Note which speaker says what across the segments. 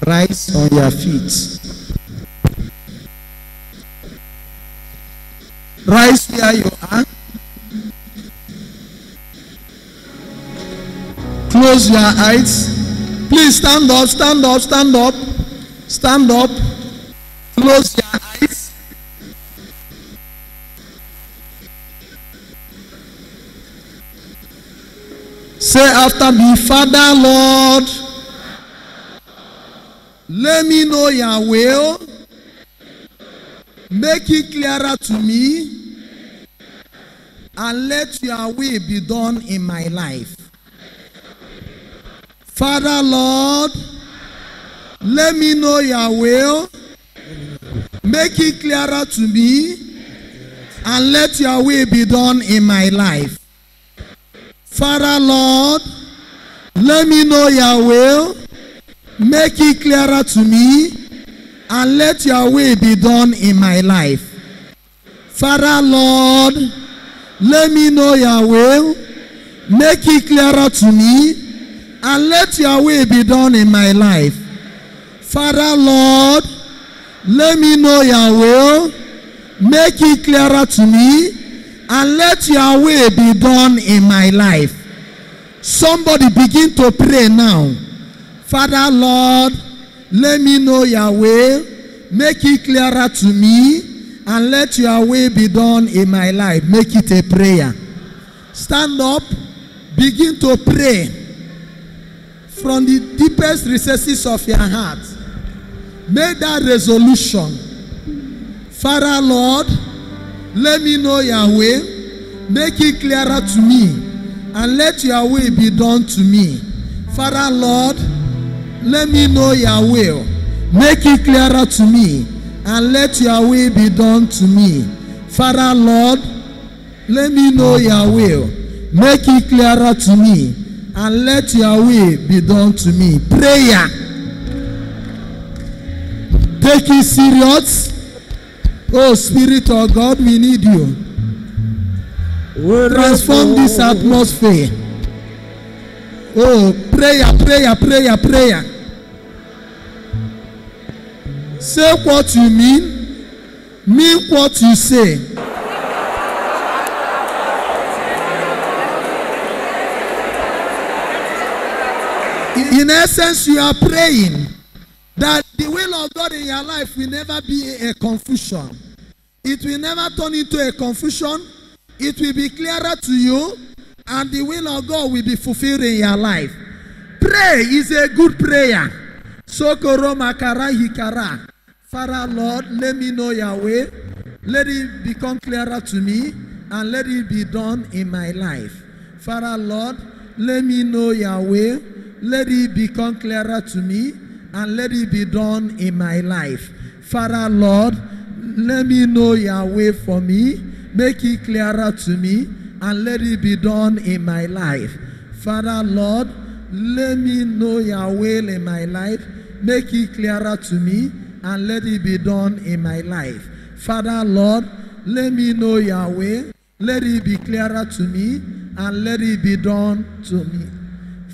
Speaker 1: Rise on your feet. Rise where you are. Close your eyes. Please stand up, stand up, stand up. Stand up. Close your eyes. Say after me, Father, Lord, let me know your will. Make it clearer to me. And let your will be done in my life. Father, Lord, let me know your will. Make it clearer to me. And let your will be done in my life. Father, Lord, let me know your will. Make it clearer to me. And let your will be done in my life. Father, Lord, let me know your will. Make it clearer to me. And let your will be done in my life. Father, Lord, let me know your will. Make it clearer to me. And let your will be done in my life. Somebody begin to pray now. Father, Lord, let me know your will. Make it clearer to me. And let your will be done in my life. Make it a prayer. Stand up. Begin to pray. From the deepest recesses of your heart. Make that resolution. Father, Lord, let me know your will. Make it clearer to me. And let your will be done to me. Father, Lord, let me know your will. Make it clearer to me. And let your will be done to me. Father, Lord, let me know your will. Make it clearer to me. And let your will be done to me. Prayer. Take it serious. Oh, Spirit of God, we need you. Transform this atmosphere. Oh, prayer, prayer, prayer, prayer. Say what you mean what you say. In essence, you are praying that the will of God in your life will never be a confusion. It will never turn into a confusion. It will be clearer to you, and the will of God will be fulfilled in your life. Pray is a good prayer. Sokoro makara hikara. Father, Lord, let me know your way. Let it become clearer to me, and let it be done in my life. Father, Lord, let me know your way. Let it become clearer to me, and let it be done in my life. Father, Lord, let me know your way for me. Make it clearer to me, and let it be done in my life. Father, Lord, let me know your will in my life. Make it clearer to me, and let it be done in my life. Father, Lord, let me know your way. Let it be clearer to me, and let it be done to me.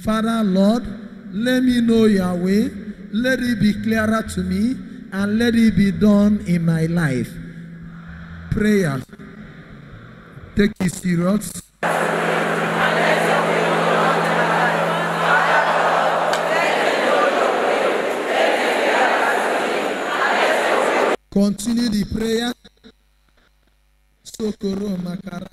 Speaker 1: Father, Lord, let me know your way. Let it be clearer to me, and let it be done in my life. Prayer. Take it serious. Continue the prayer. Sokoro makara.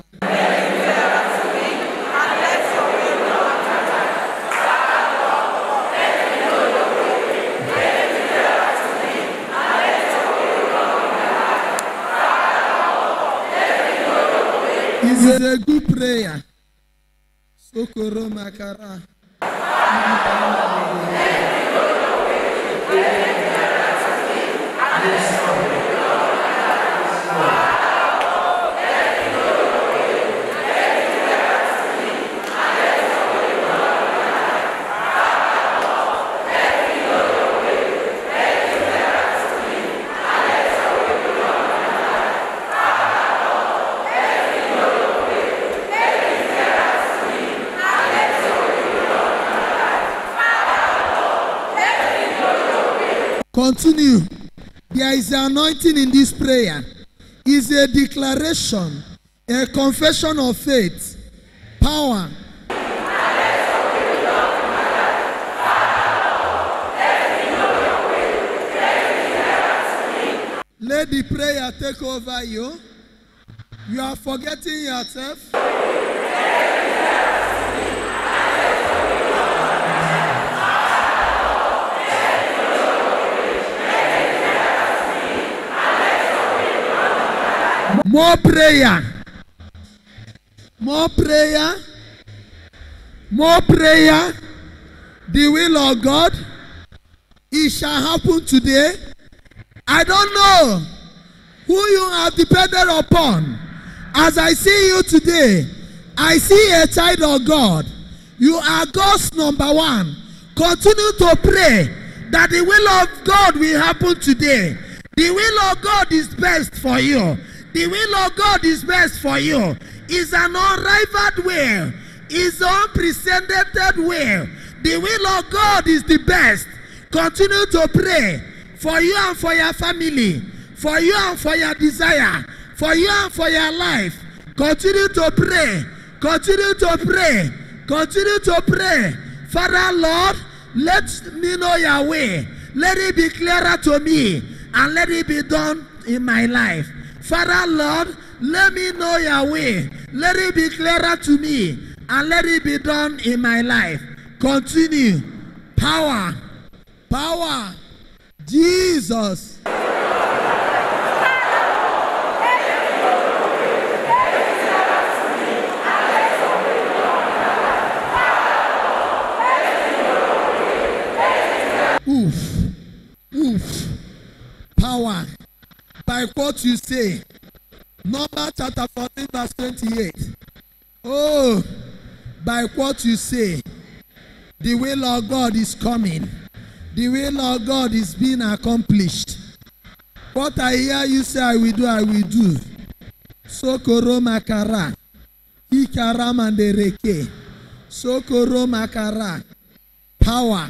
Speaker 1: It's a good prayer. Sokoro makara. Continue. There is an anointing in this prayer. It's a declaration, a confession of faith, power. Let the prayer take over you. You are forgetting yourself. More prayer. More prayer. More prayer. The will of God. It shall happen today. I don't know who you have depended upon. As I see you today, I see a child of God. You are God's number one. Continue to pray that the will of God will happen today. The will of God is best for you. The will of God is best for you. It's an unrivaled way. It's an unprecedented way. The will of God is the best. Continue to pray for you and for your family, for you and for your desire, for you and for your life. Continue to pray. Continue to pray. Continue to pray. Father, Lord, let me know your way. Let it be clearer to me and let it be done in my life. Father, Lord, let me know your way. Let it be clearer to me and let it be done in my life. Continue. Power. Power. Jesus. Oof. Oof. Power. By what you say. Numbers chapter 14 verse 28. Oh, by what you say. The will of God is coming. The will of God is being accomplished. What I hear you say I will do, I will do. Sokoro makara. Ikara mandereke. Sokoro makara. Power.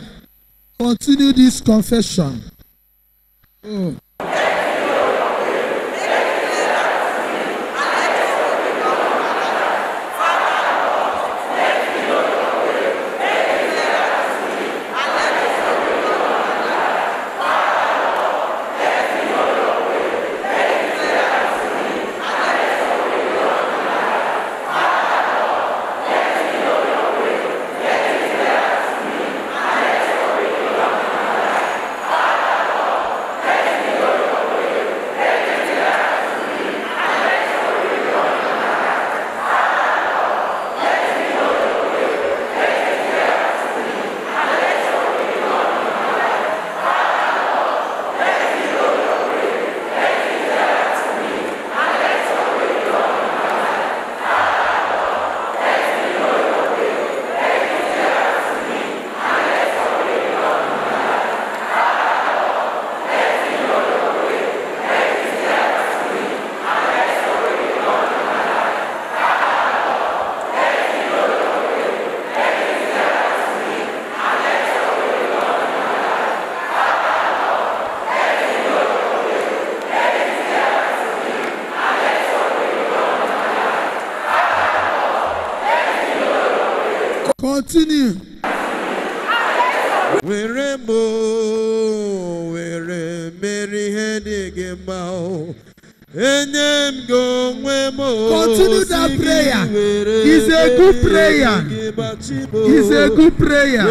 Speaker 1: Continue this confession. Oh. Continue. Continue that prayer. It's a good prayer. It's a good prayer.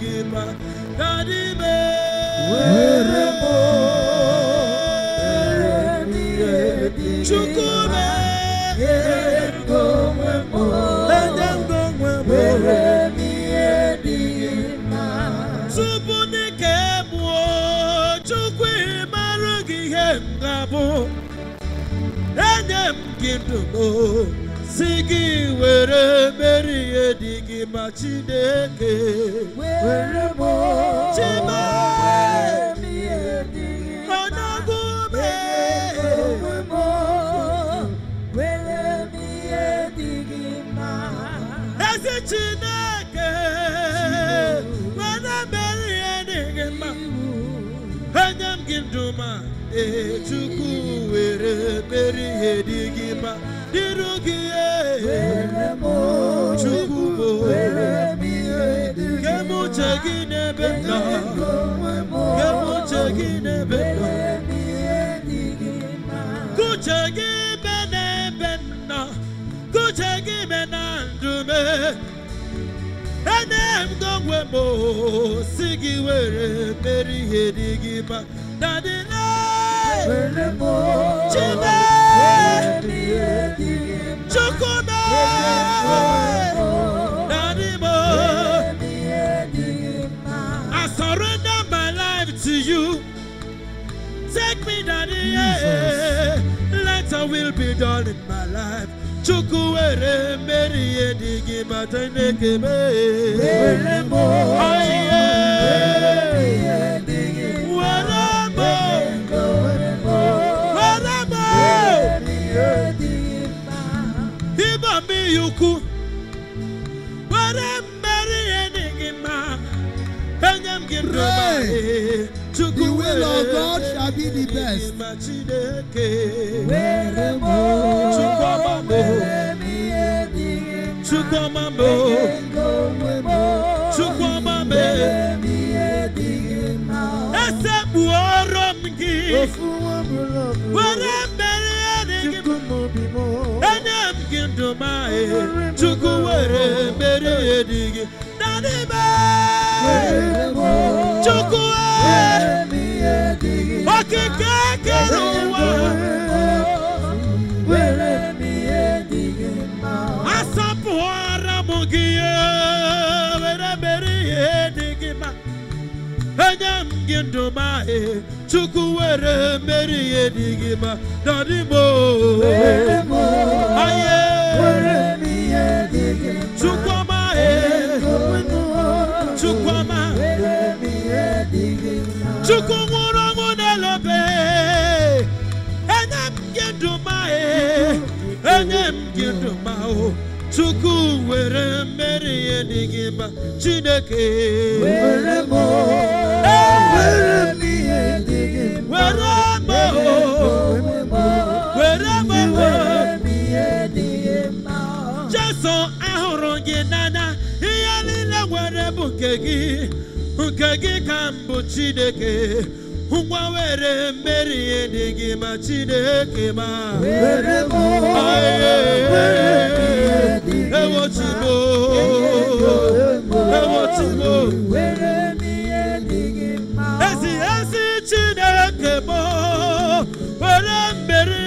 Speaker 2: digima dadime
Speaker 3: weremo
Speaker 2: chukume
Speaker 3: engomemo weremi edigima
Speaker 2: subuni kemo chukwi marugi hemgabo enyem gindugo sigi were meri edigima Chineke
Speaker 3: weremo
Speaker 2: chima
Speaker 3: weremi edigima
Speaker 2: onagume weremi edigima ezi Chineke wana meri edigima enyem ginduma Chukwu were meri edigima dirugi Chukwu
Speaker 3: weremi edigima
Speaker 2: kemu chegine benda kemu chegine benda kuchegi bene benda kuchegi benandume enem gongwe mo sigi were meri edigima dadina
Speaker 3: weremo
Speaker 2: chibe
Speaker 3: weremi edigima
Speaker 2: chukume dadimo I surrender my life to you. Take me, Daddy, yeah. Let your will be done in my life. Chukwuere meri edigima tenekebe.
Speaker 3: weremo
Speaker 2: Aye. Weremo. Weremo. Iba mi yuku. Werem meri edigima. Enyem gindoma.
Speaker 1: The will of God shall be the best. Chukwuere meri edigima dadimo aye chukwama chukwama chukwumuro munelobe enyem ginduma enyem ginduma Chukwuere meri edigima Chineke
Speaker 3: weremo weremi edigima weremi edigima
Speaker 2: Jesu ahụrụ gị n'anya ihe niile nwere bụ nke gị ka mbụ Chineke ngwa were meri edigima Chineke ma
Speaker 3: weremo
Speaker 2: ewochimo
Speaker 3: weremi edigima
Speaker 2: ezi Chineke mo were meri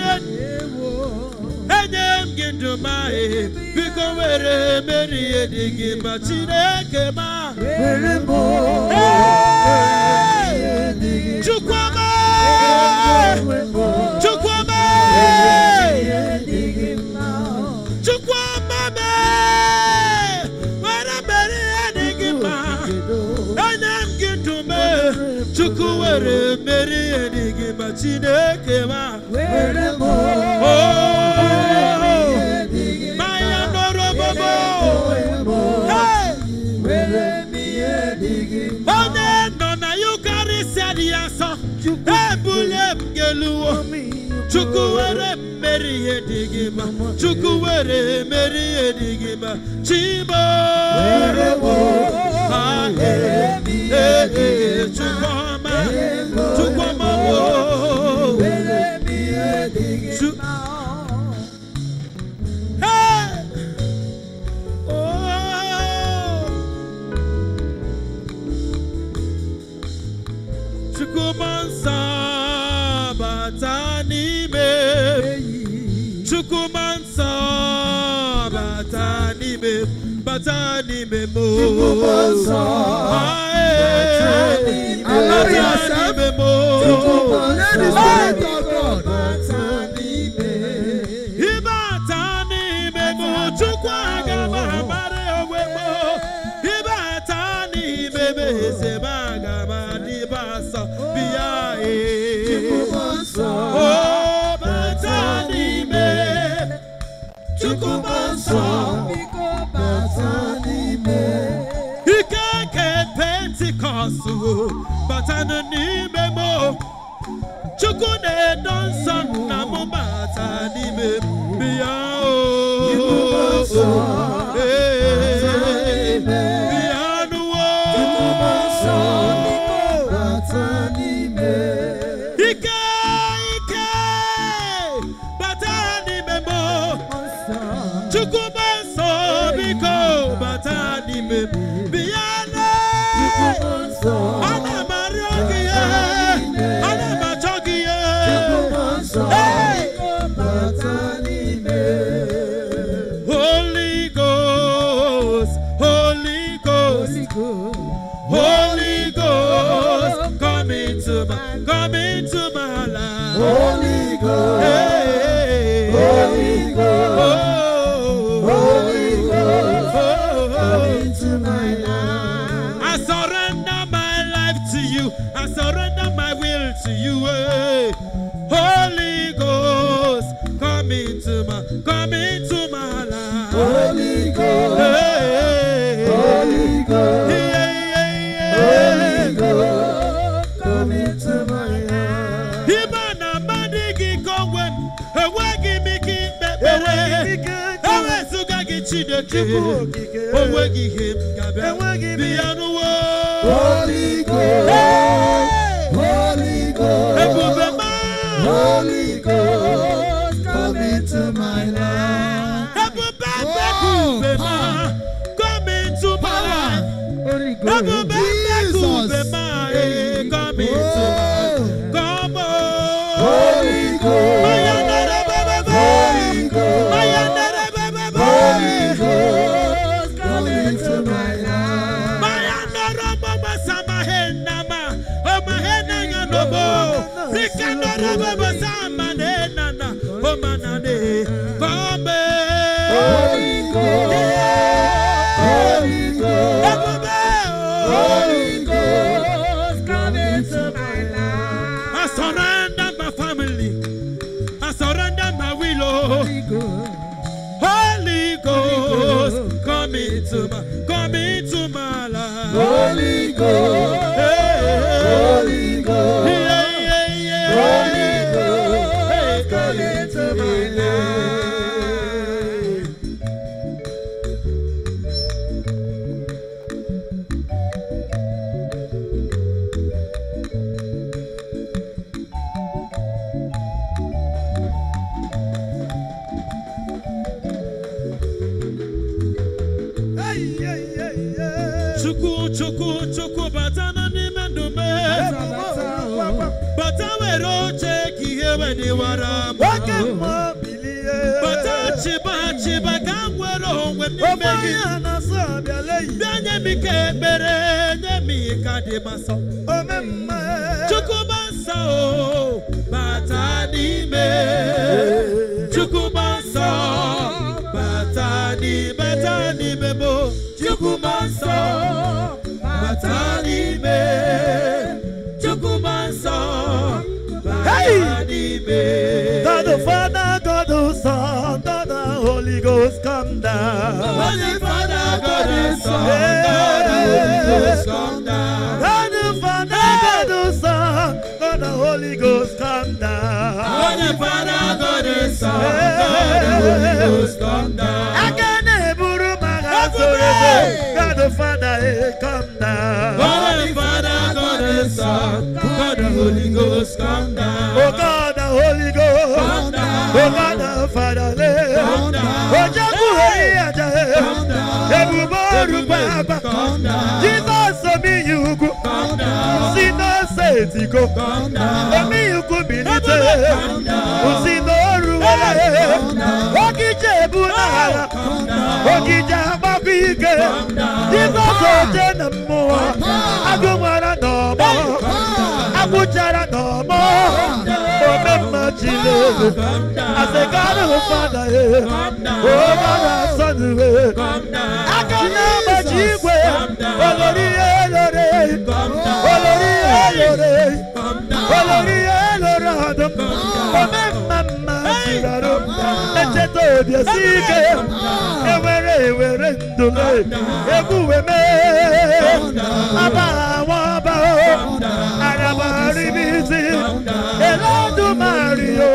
Speaker 2: enyem gị ndụma biko were meri edigima Chineke ma
Speaker 3: weremo
Speaker 2: Chukwama Chukwama Chukwama were meri edigima enyem gị ndụma Chukwuere meri edigima Chineke ma
Speaker 3: weremo
Speaker 2: Maya norobobo
Speaker 3: weremi edigima
Speaker 2: Onye nọ na Yukarịsịa dị asọ ebule m geluwo Chukwuere meri edigima Chukwuere meri edigima Chimo Chukwama Chukwama
Speaker 3: weremi edigima
Speaker 2: Chukumansa batanime. Chukumansa batanime. Batanime mo.
Speaker 1: Allow yourself to let the Spirit of God.
Speaker 2: Chukune don san na mo batanime biya o biya no batanime ike batanime mo chukumanso biko batanime biya no ana mariokiye ana machokiye Holy Ghost, Holy Ghost, Holy Ghost, come into my life.
Speaker 3: Holy Ghost, Holy Ghost, Holy Ghost, come into my life.
Speaker 2: I surrender my life to you. I surrender my will to you. Holy Ghost, come into my life.
Speaker 3: Holy Ghost, Holy Ghost, Holy Ghost, come into my life.
Speaker 2: Imana madigi kongwen, ewagi miki bebere, ewesugagi chideke, ewagi him gabe, biyanu wo.
Speaker 3: Holy Ghost, Holy Ghost, Holy Ghost, come into my life.
Speaker 2: Come into my life.
Speaker 3: Holy
Speaker 2: Come into my come on.
Speaker 3: Holy Ghost, Holy Ghost, Holy Ghost, come into my life. Holy Ghost, Holy Ghost, Holy Ghost, come into my life.
Speaker 2: I surrender my family. I surrender my will. Holy Ghost, come into my life.
Speaker 3: Holy Ghost, Holy Ghost, Holy Ghost, come into my life.
Speaker 2: Chuku batana ni mendume batawero cheki hewe ni waramu batachiba kangwero weni megi Danye mike bere nye mika di maso Chuku basa o batani me Chuku basa batani me mo Chuku basa batani me Chuku basa batani me
Speaker 4: God the Father, God the Son, God the Holy Ghost, come down.
Speaker 2: Holy Father, God the Son, God the Holy Ghost, come down.
Speaker 4: God the Father, God the Son, God the Holy Ghost, come down.
Speaker 2: Holy Father, God the Son, God the Holy Ghost, come down.
Speaker 4: God the Father, come down.
Speaker 2: Holy Father, God the Son, God the Holy Ghost, come down.
Speaker 4: Oh God, the Holy Ghost,
Speaker 2: come down.
Speaker 4: Oh God, the Father,
Speaker 2: come down.
Speaker 4: Oh Jabuhari,
Speaker 2: come down.
Speaker 4: Ebuboru Baba,
Speaker 2: come down.
Speaker 4: Jesus, me you go,
Speaker 2: come down.
Speaker 4: Jesus, etiko. Omi yuku binite. Usinoru. Okije bunara. Okija bakike. Jesus oje na mo. Agumara no mo. Abuchara no mo. Omemma chile. As a God of Father. Oh God, Son. Akana majigwe. Olori elore. Olori elore. Olori elore. Omemma chilaro. Echeto biasike. Ewere ndule. Ebuweme. Aba waba. Araba ribisi. Eladu Mario.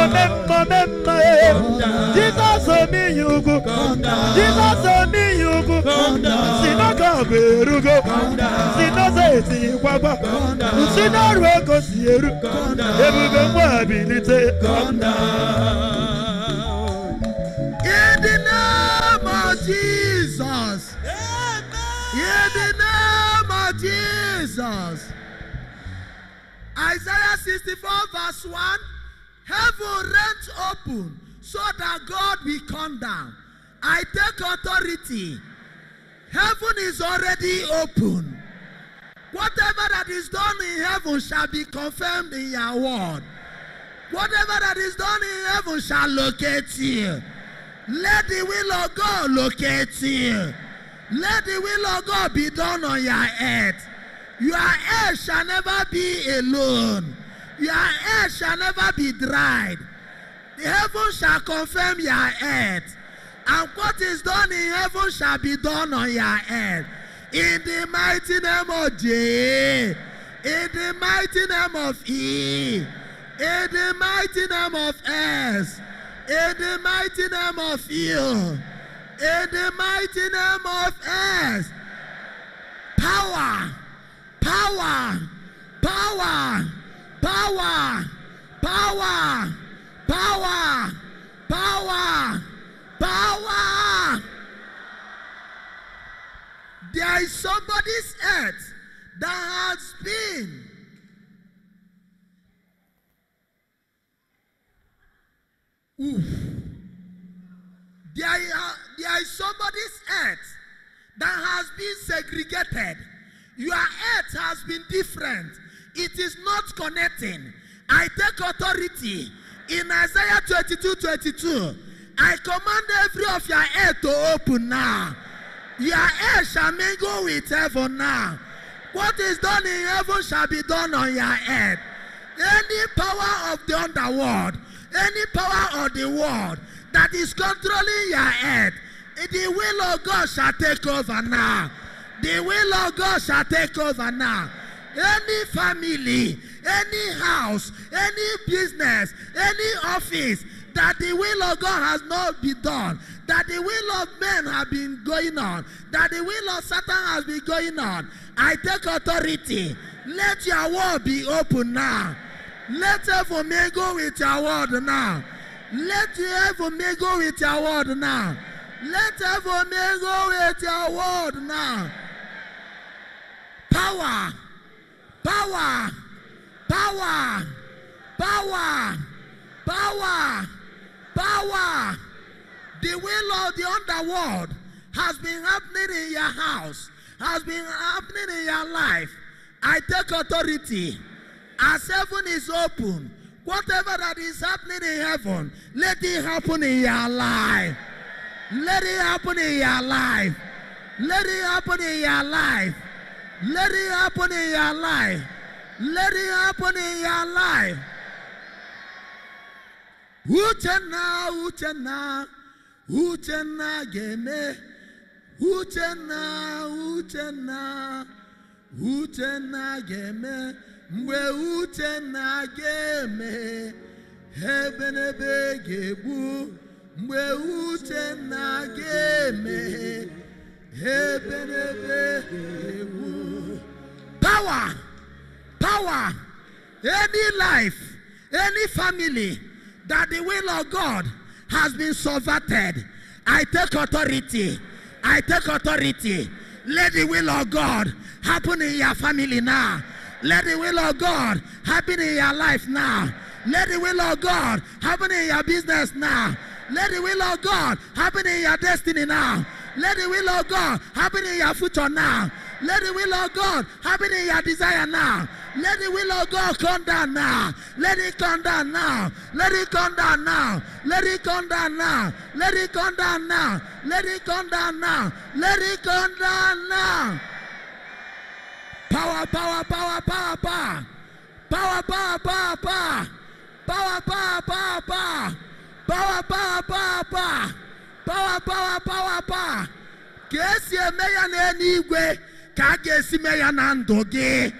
Speaker 4: Omemma. Jesus omiyugu. Jesus omiyugu. Sinogo erugo. Sinose kwagwa. Sinorugo sieru. Ebube mwabilite.
Speaker 1: In the name of Jesus. In the name of Jesus. Isaiah 64 verse 1. Heaven rent open so that God will come down. I take authority. Heaven is already open. Whatever that is done in heaven shall be confirmed in your word. Whatever that is done in heaven shall locate you. Let the will of God locate you. Let the will of God be done on your head. Your head shall never be alone. Your head shall never be dried. The heaven shall confirm your head. And what is done in heaven shall be done on your head. In the mighty name of J. In the mighty name of E. In the mighty name of S. In the mighty name of U. In the mighty name of S. Power. Power. Power. Power. Power. Power. Power. Power. There is somebody's earth that has been There is somebody's earth that has been segregated. Your earth has been different. It is not connecting. I take authority in Isaiah 22:22. I command every of your earth to open now. Your earth shall mingle with heaven now. What is done in heaven shall be done on your earth. Any power of the underworld, any power of the world that is controlling your head, the will of God shall take over now. The will of God shall take over now. Any family, any house, any business, any office that the will of God has not been done, that the will of men have been going on, that the will of Satan has been going on, I take authority. Let your word be open now. Let heaven mingle with your word now. Let heaven mingle with your word now. Let heaven mingle with your word now. Power. Power. Power. Power. Power. Power. The will of the underworld has been happening in your house, has been happening in your life. I take authority. As heaven is open, whatever that is happening in heaven, let it happen in your life. Let it happen in your life. Let it happen in your life. Let it happen in your life. Let it happen in your life. Uchenna, Uchenna, Uchenna geme. Uchenna, Uchenna, Uchenna geme. Mwe Uchenna geme. Hebenebe gebu. Mwe Uchenna geme. Hebenebe gebu. Power. Power. Any life, any family that the will of God has been subverted, I take authority. I take authority. Let the will of God happen in your family now. Let the will of God happen in your life now. Let the will of God happen in your business now. Let the will of God happen in your destiny now. Let the will of God happen in your future now. Let the will of God happen in your desire now. Let the will of God come down now. Let it come down now. Let it come down now. Let it come down now. Let it come down now. Let it come down now. Let it come down now. Power, power, power, power, power. Power, power, power, power. Power, power, power, power. Power, power, power, power. Power, power, power, power. Kesi emeya na enigwe, ka kesi meya na ndoge.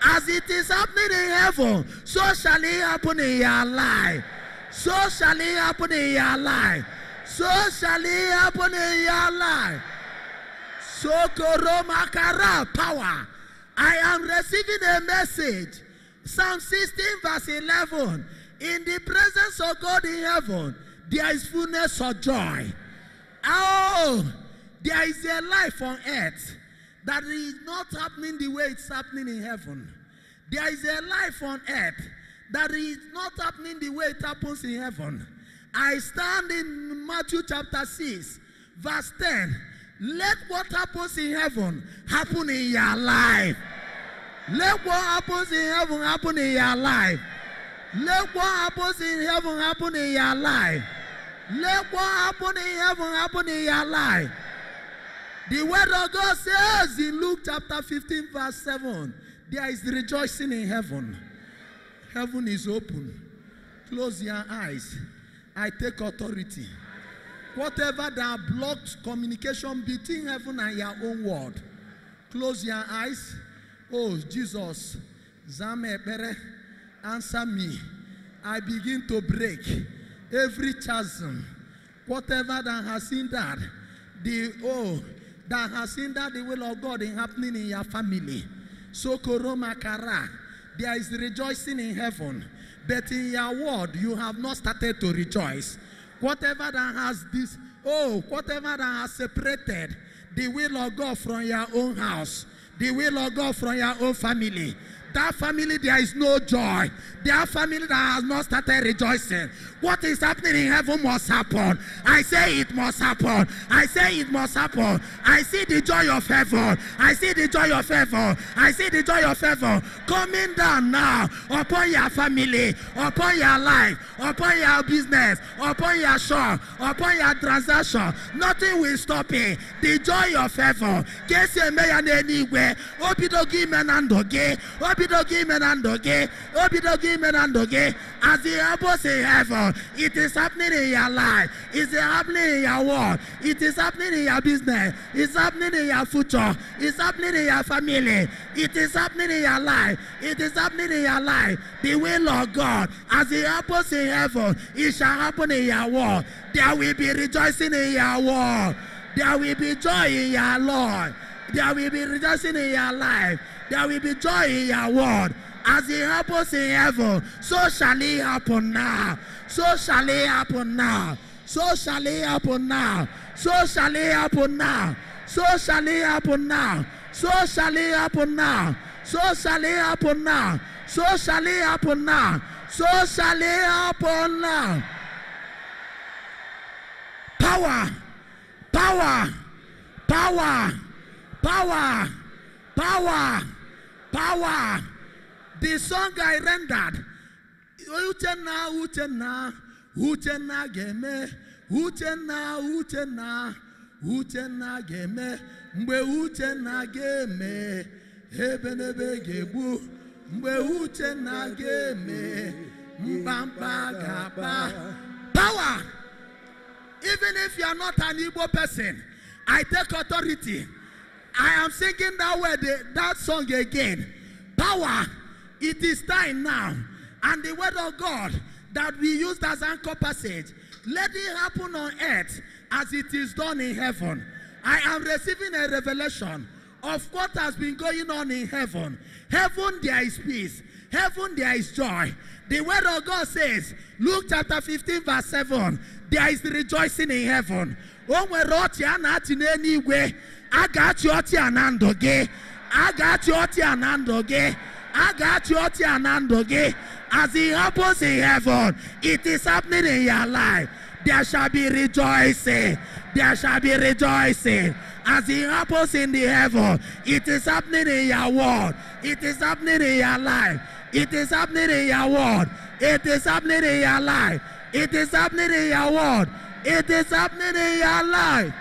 Speaker 1: As it is happening in heaven, so shall it happen in your life. So shall it happen in your life. So shall it happen in your life. So koromakara power. I am receiving a message. Psalm 16 verse 11. In the presence of God in heaven, there is fullness of joy. Oh, there is a life on earth that is not happening the way it's happening in heaven. There is a life on earth that is not happening the way it happens in heaven. I stand in Matthew chapter 6, verse 10. Let what happens in heaven happen in your life. Let what happens in heaven happen in your life. Let what happens in heaven happen in your life. Let what happen in heaven happen in your life. The word of God says in Luke chapter 15 verse 7, there is rejoicing in heaven. Heaven is open. Close your eyes. I take authority. Whatever that blocked communication between heaven and your own world, close your eyes. Oh, Jesus, Zame Bere, answer me. I begin to break every chasm. Whatever that has hindered that has hindered the will of God in happening in your family. So Koroma Kara, there is rejoicing in heaven, but in your world you have not started to rejoice. Whatever that has whatever that has separated the will of God from your own house, the will of God from your own family. That family, there is no joy. That family that has not started rejoicing. What is happening in heaven must happen. I say it must happen. I say it must happen. I see the joy of heaven. I see the joy of heaven. I see the joy of heaven coming down now upon your family, upon your life, upon your business, upon your shop, upon your transaction. Nothing will stop it. The joy of heaven. As the happens in heaven, it is happening in your life. It is happening in your world. It is happening in your business. It's happening in your future. It's happening in your family. It is happening in your life. It is happening in your life. The will of God, as it happens in heaven, it shall happen in your world. There will be rejoicing in your world. There will be joy in your Lord. There will be rejoicing in your life. There will be joy in your world. As it happens in heaven, so shall it happen now. So shall it happen now. So shall it happen now. So shall it happen now. So shall it happen now. So shall it happen now. So shall it happen now. So shall it happen now. So shall it happen now. Power, power, power, power, power, power. The song I rendered, Uchena, Uchena, Uchena Game, Uchena, Uchena, Uchena Game, Mbe Uchena Game, Hebenebe Gebu, Mbe Uchena Game, Mbamba Gaba. Power! Even if you are not an Igbo person, I take authority. I am singing that song again. Power! It is time now. And the word of God that we used as anchor passage, let it happen on earth as it is done in heaven. I am receiving a revelation of what has been going on in heaven. Heaven, there is peace. Heaven, there is joy. The word of God says, Luke chapter 15 verse 7, there is rejoicing in heaven. I got you, Anandoge. I got you, Anandoge. I got your Tianandoge. As it happens in heaven, it is happening in your life. There shall be rejoicing. There shall be rejoicing. As it happens in the heaven, it is happening in your world. It is happening in your life. It is happening in your world. It is happening in your life. It is happening in your world. It is happening in your life.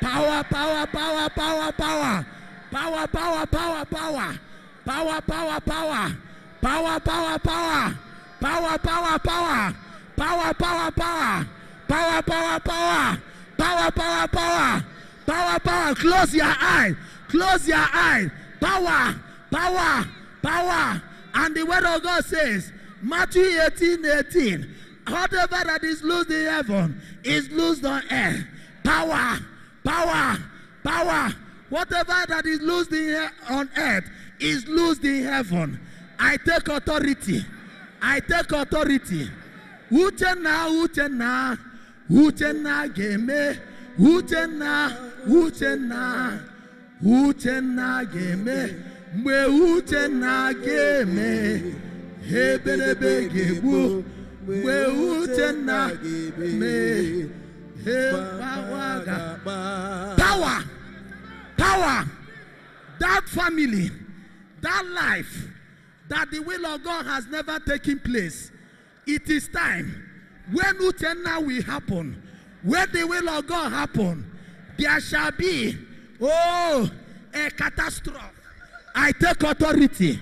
Speaker 1: Power, power, power, power, power. Power, power, power, power. Power, power, power. Power, power, power. Power, power, power. Power, power, power. Power, power, power. Power, power, power. Power, power. Close your eyes. Close your eyes. Power, power, power. And the word of God says, Matthew 18:18. Whatever that is loosed in heaven is loosed on earth. Power, power, power. Whatever that is loosed on earth is loosed in heaven. I take authority. I take authority. Uchenna, Uchenna, Uchenna game. Uchenna, Uchenna, Uchenna game. Mwe Uchenna game. Hebelebe gebu. Mwe Uchenna game. Power. Power. That family. That life. That the will of God has never taken place. It is time. When Uchenna will happen. When the will of God happen. There shall be a catastrophe. I take authority.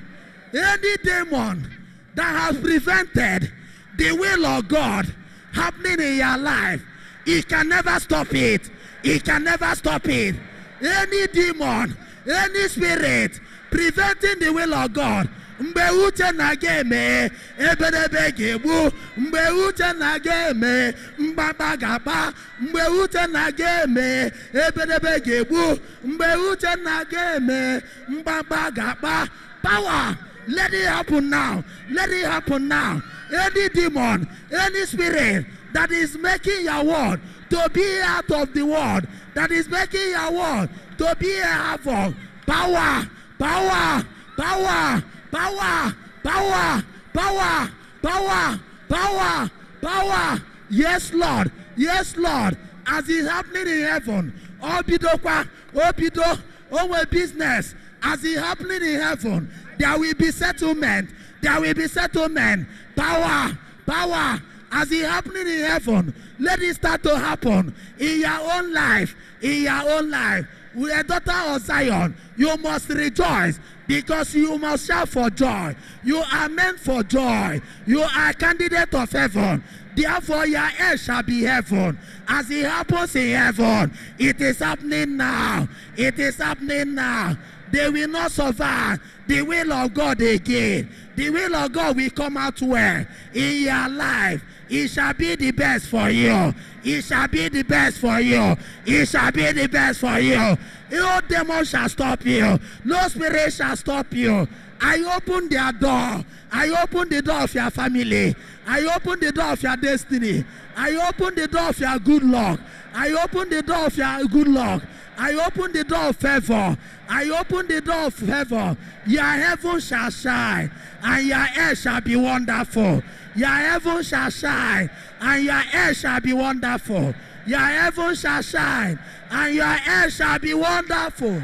Speaker 1: Any demon that has prevented the will of God happening in your life, it can never stop it. It can never stop it. Any demon, any spirit preventing the will of God, mbe uche na game ebelebe gebu, mbe uche na game mbaba gaba, mbe uche na game ebelebe gebu, mbe uche na game mbaba gaba. Power, let it happen now. Let it happen now. Any demon, any spirit that is making your word to be out of the world, that is making your word to be a havoc. Power, power, power, power, power, power, power, power, power. Yes, Lord. Yes, Lord. As is happening in heaven, Obido, our business, as is happening in heaven, there will be settlement. There will be settlement. Power, power. As it happening in heaven, let it start to happen in your own life. In your own life. With a daughter of Zion, you must rejoice because you must shout for joy. You are meant for joy. You are a candidate of heaven. Therefore, your heir shall be heaven. As it happens in heaven, it is happening now. It is happening now. They will not survive the will of God again. The will of God will come out well in your life. It shall be the best for you. It shall be the best for you. It shall be the best for you. No demon shall stop you. No spirit shall stop you. I open their door. I open the door of your family. I open the door of your destiny. I open the door of your good luck. I open the door of your good luck. I open the door of favor. I open the door of favor. Your heaven shall shine, and your earth shall be wonderful. Your heaven shall shine, and your earth shall be wonderful. Your heaven shall shine, and your earth shall be wonderful.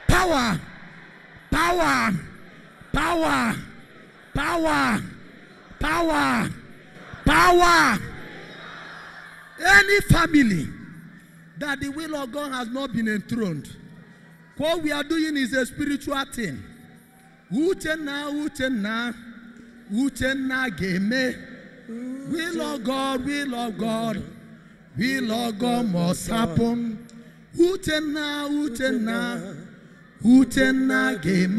Speaker 1: Power, power, power, power, power, power. Any family that the will of God has not been enthroned, what we are doing is a spiritual thing. Uchenna, Uchenna, Uchenna game. Will of God, will of God, will of God must happen. Uchenna, Uchenna, Uchenna game.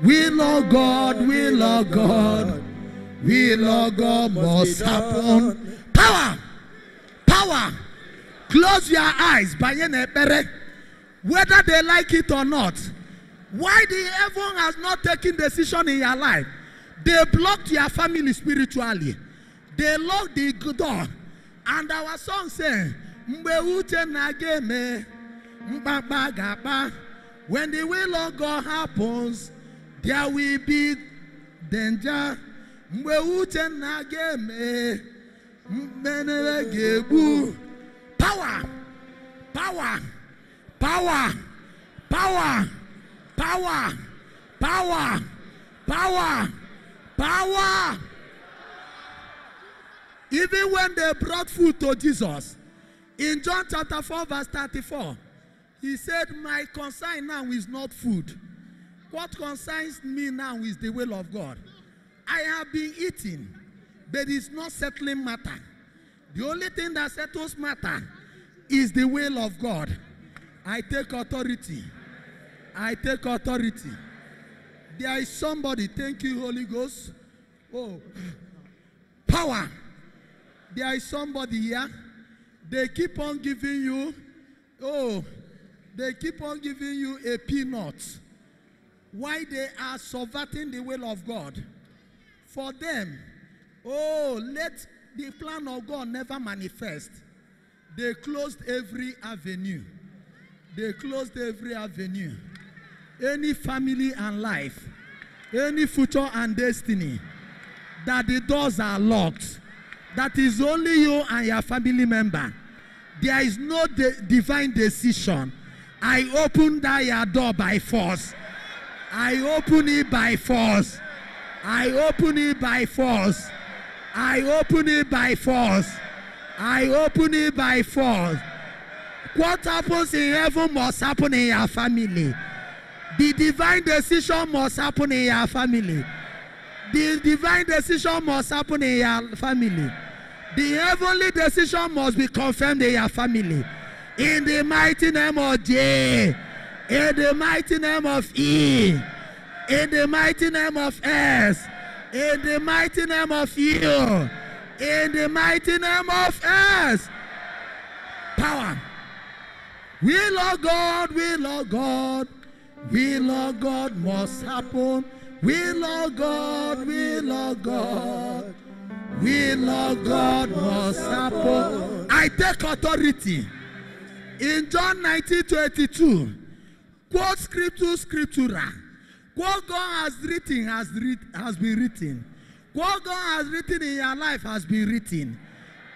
Speaker 1: Will of God, will of God, will of God must happen. Power, power. Close your eyes, whether they like it or not. Why the heaven has not taken decision in your life? They blocked your family spiritually. They locked the door. And our song says, when the will of God happens, There will be danger. Mgbe uche na game. Mbenere gebu. Power. Power. Power. Power. Power. Power. Power. Power. Even when they brought food to Jesus, in John chapter 4 verse 34, he said, my concern now is not food. What concerns me now is the will of God. I have been eating, but it's not settling matter. The only thing that settles matter is the will of God. I take authority. I take authority. There is somebody, thank you, Holy Ghost. Oh, power. There is somebody here. They keep on giving you, they keep on giving you a peanut. Why they are subverting the will of God? For them, let the plan of God never manifest. They closed every avenue. They closed every avenue. Any family and life, any future and destiny, that the doors are locked. That is only you and your family member. There is no divine decision. I open that your door by force. I open it by force. I open it by force. I open it by force. I open it by force. What happens in heaven must happen in your family. The divine decision must happen in your family. The divine decision must happen in your family. The heavenly decision must be confirmed in your family. In the mighty name of J. In the mighty name of E. In the mighty name of S. In the mighty name of U. In the mighty name of S. Power. Will of God, will of God. Will of God must happen. Will of God, will of God. Will of God must happen. I take authority. In John 19:22, quote scriptura. What God has written has been written. What God has written in your life has been written.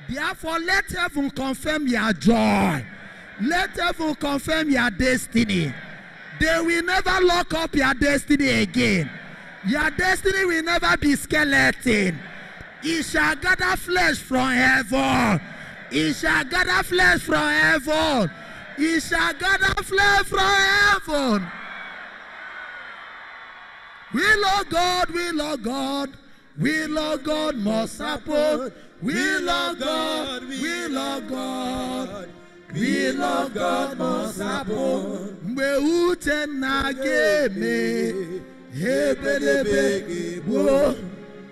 Speaker 1: Therefore, let heaven confirm your joy. Let heaven confirm your destiny. They will never lock up your destiny again. Your destiny will never be skeleton. It shall gather flesh from heaven. It shall gather flesh from heaven. It shall gather flesh from heaven. Will of God, will of God. Will of God must happen. Will of God, will of God. Will of God must happen. Mgbe uche na game, hebelebe gbo.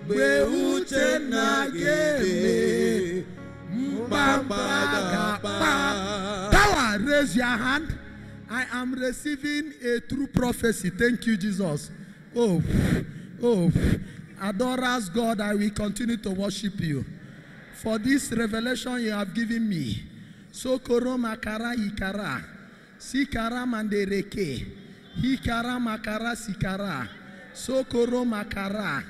Speaker 1: Mgbe uche na game, mbamba gaba. Power, raise your hand. I am receiving a true prophecy. Thank you, Jesus. Oh, adorers God, I will continue to worship you for this revelation you have given me. Sokoro makara ikara, sikara mandereke, hikara makara sikara, sokoro makara,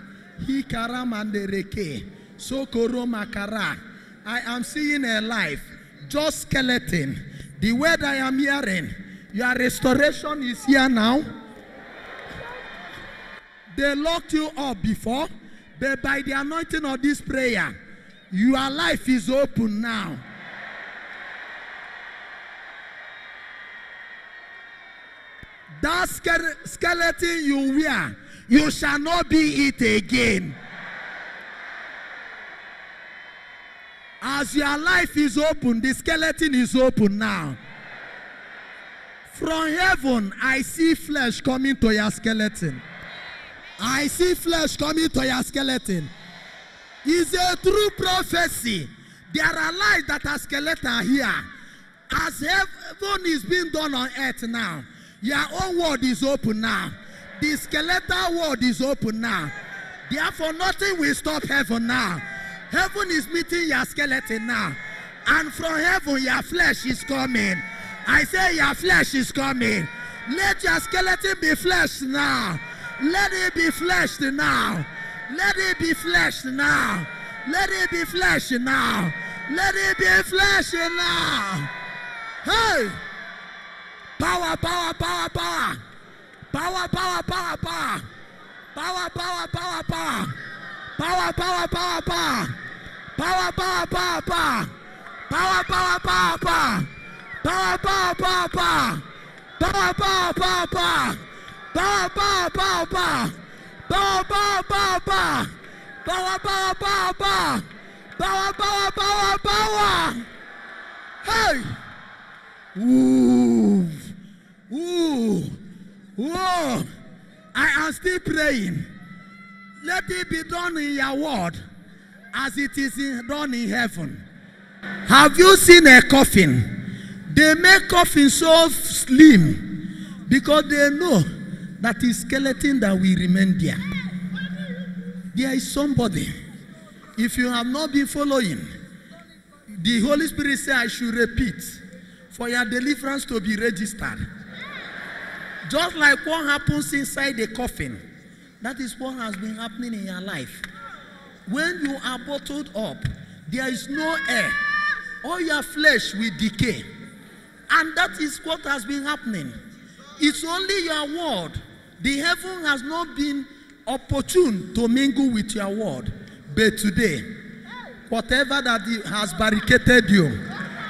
Speaker 1: hikara mandereke, sokoro makara. I am seeing a life, just skeleton. The word I am hearing, your restoration is here now. They locked you up before, but by the anointing of this prayer, your life is open now. That skeleton you wear, you shall not be it again. As your life is open, the skeleton is open now. From heaven, I see flesh coming to your skeleton. I see flesh coming to your skeleton. It's a true prophecy. There are lives that are skeleton here. As heaven is being done on earth now, your own world is open now. The skeletal world is open now. Therefore, nothing will stop heaven now. Heaven is meeting your skeleton now. And from heaven, your flesh is coming. I say your flesh is coming. Let your skeleton be flesh now. Let it be fleshed now. Let it be fleshed now. Let it be fleshed now. Let it be fleshed now. Hey! Power, power, power, power. Power, power, power, power. Power, power, power, power. Power, power, power, power. Power, power, power, power. Power, power, power, power. Power, power, power, power. Power, power, power, power. Power, power, power, power. Power, power, power, power. Power, power, power, power. Power, power, power, power. Hey! Ooh. Ooh. Whoa. I am still praying. Let it be done in your word as it is done in heaven. Have you seen a coffin? They make coffin so slim because they know that is skeleton that will remain there. There is somebody. If you have not been following, the Holy Spirit said I should repeat for your deliverance to be registered. Just like what happens inside the coffin, that is what has been happening in your life. When you are bottled up, there is no air. All your flesh will decay. And that is what has been happening. It's only your word. The heaven has not been opportune to mingle with your word. But today, whatever that has barricaded you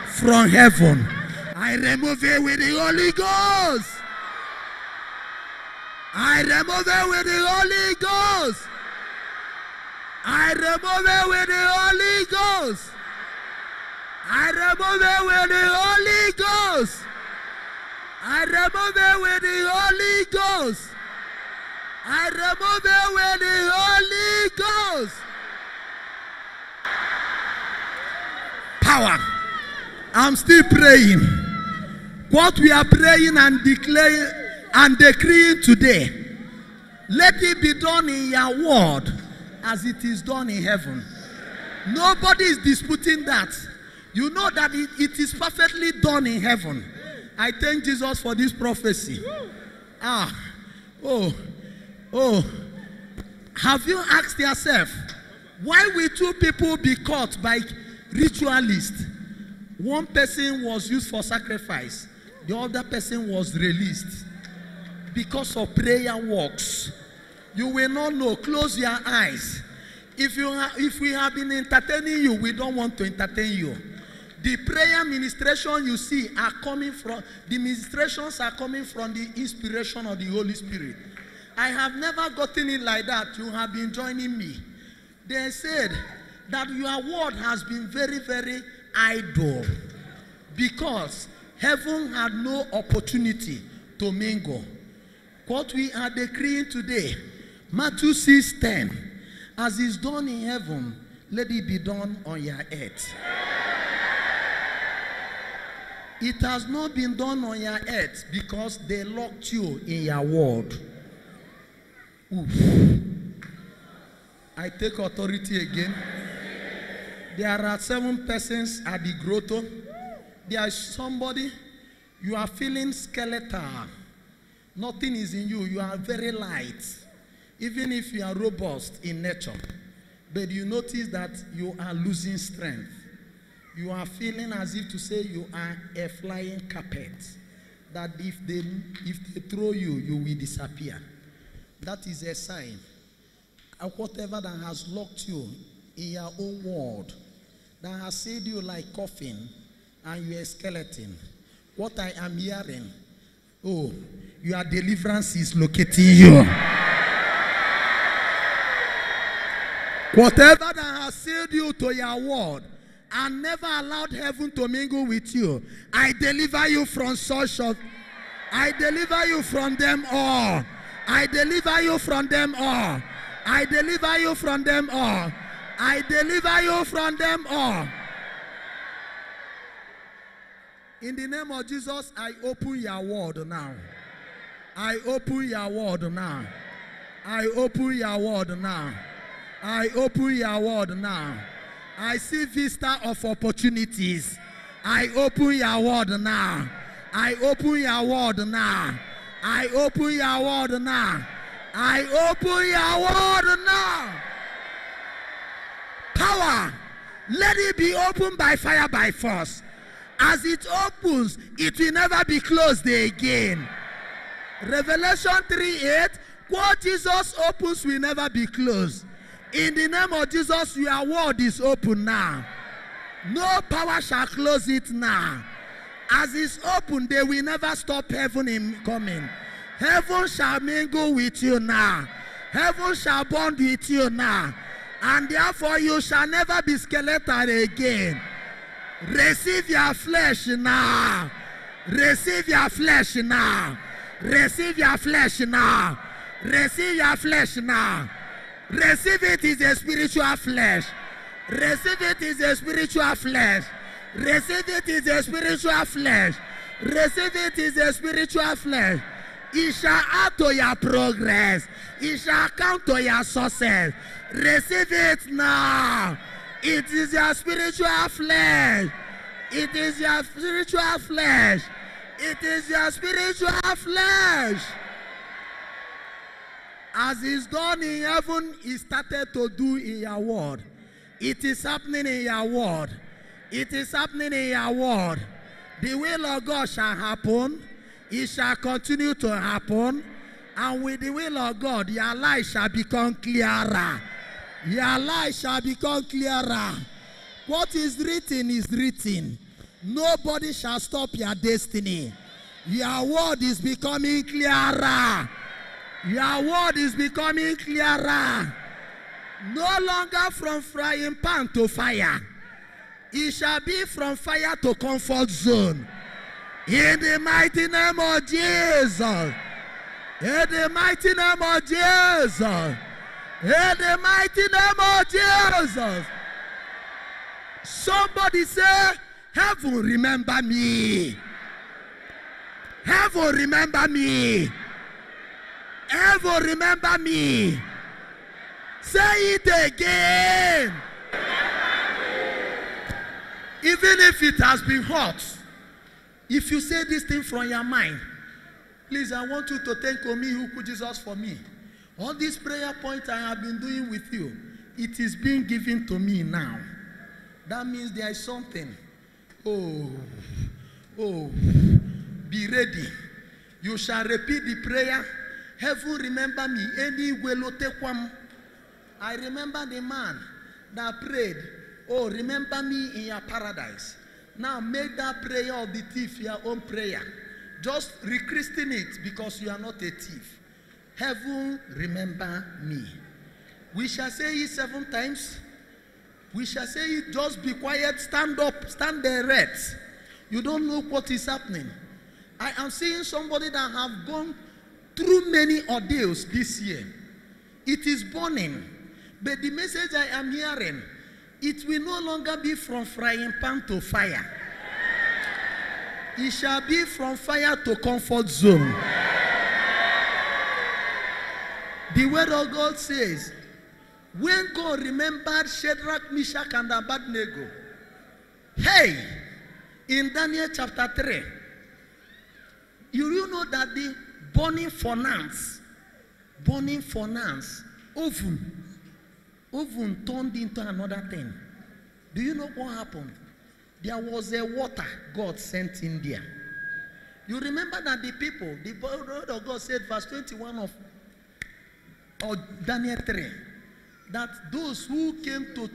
Speaker 1: from heaven, I remove it with the Holy Ghost. I remove it with the Holy Ghost. I remove it with the Holy Ghost. I remove it with the Holy Ghost. I remove it with the Holy Ghost. I remove it with the Holy Ghost. Power. I'm still praying. What we are praying and declaring and decreeing today, let it be done in your word as it is done in heaven. Nobody is disputing that. You know that it is perfectly done in heaven. I thank Jesus for this prophecy. Have you asked yourself, why will two people be caught by ritualists? One person was used for sacrifice. The other person was released. Because of prayer works. You will not know. Close your eyes. If we have been entertaining you, we don't want to entertain you. The prayer ministration you see are coming from, the ministrations are coming from the inspiration of the Holy Spirit. I have never gotten it like that. You have been joining me. They said that your word has been very, very idle because heaven had no opportunity to mingle. What we are decreeing today, Matthew 6:10, as is done in heaven, let it be done on your earth. It has not been done on your earth because they locked you in your word. Oof. I take authority again. There are 7 persons at the grotto. There is somebody, you are feeling skeletal. Nothing is in you. You are very light. Even if you are robust in nature. But you notice that you are losing strength. You are feeling as if to say you are a flying carpet. That if they throw you, you will disappear. That is a sign. Whatever that has locked you in your own world, that has said you like coffin and you are a skeleton. What I am hearing, your deliverance is locating you. Whatever that has sealed you to your word and never allowed heaven to mingle with you, I deliver you from such of. I deliver you from them all. I deliver you from them all. I deliver you from them all. I deliver you from them all. In the name of Jesus, I open your word now. I open your word now. I open your word now. I open your word now. I see vista of opportunities. I open your word now. I open your word now. I open your word now. I open your word now. Power, let it be opened by fire, by force. As it opens, it will never be closed again. Revelation 3:8, what Jesus opens will never be closed. In the name of Jesus, your word is open now. No power shall close it now. As it's open, they will never stop heaven in coming. Heaven shall mingle with you now. Heaven shall bond with you now. And therefore you shall never be skeletal again. Receive your flesh now. Receive your flesh now. Receive your flesh now. Receive your flesh now. Receive it is a spiritual flesh. Receive it is a spiritual flesh. Receive it is a spiritual flesh. Receive it is a spiritual flesh. It shall add to your progress. It shall count to your success. Receive it now. It is your spiritual flesh. It is your spiritual flesh. It is your spiritual flesh. As is done in heaven, it started to do in your word. It is happening in your word. It is happening in your word. The will of God shall happen. It shall continue to happen. And with the will of God, your life shall become clearer. Your life shall become clearer. What is written is written. Nobody shall stop your destiny. Your word is becoming clearer. Your word is becoming clearer. No longer from frying pan to fire. It shall be from fire to comfort zone. In the mighty name of Jesus. In the mighty name of Jesus. In the mighty name of Jesus. Somebody say, heaven remember me. Heaven remember me. Heaven remember me. Say it again. Even if it has been hot, if you say this thing from your mind, please, I want you to thank me who put Jesus for me. All these prayer points I have been doing with you, it is being given to me now. That means there is something. Oh, be ready. You shall repeat the prayer. Heaven remember me. I remember the man that prayed, oh, remember me in your paradise. Now make that prayer of the thief your own prayer. Just rechristen it because you are not a thief. Heaven remember me. We shall say it 7 times. We shall say it, just be quiet, stand up, stand erect. You don't know what is happening. I am seeing somebody that have gone through many ordeals this year. It is burning. But the message I am hearing, it will no longer be from frying pan to fire. It shall be from fire to comfort zone. The word of God says, when God remembered Shadrach, Meshach, and Abednego, hey, in Daniel chapter 3, you know that the burning furnace, oven turned into another thing. Do you know what happened? There was a water God sent in there. You remember that the people, the word of God said, verse 21 of Daniel 3, that those who came to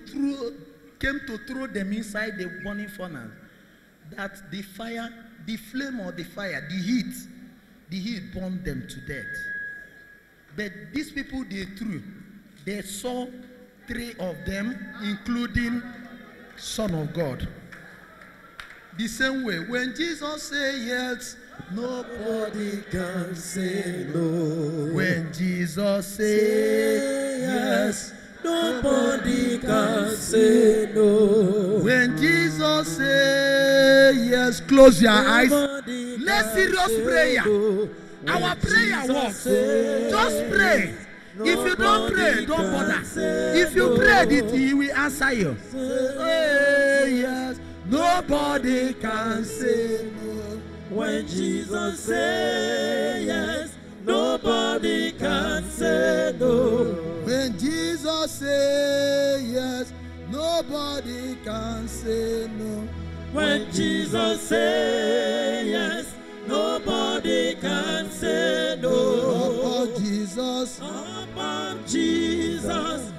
Speaker 1: throw them inside the burning furnace, that the fire, the flame of the fire, the heat burned them to death. But these people they saw 3 of them, including Son of God. The same way, when Jesus said yes, nobody can say no. When Jesus said yes, nobody can say no. When Jesus said yes, close your eyes. Let's serious prayer. Our prayer works. Just pray. If you don't pray, don't bother. If you pray, He will answer you. Hey, yes, nobody can say no.
Speaker 3: When Jesus says yes, nobody can say
Speaker 1: say yes, nobody can say no.
Speaker 2: When Jesus says yes, nobody can say no.
Speaker 1: Oh, Jesus.
Speaker 2: Upon Jesus.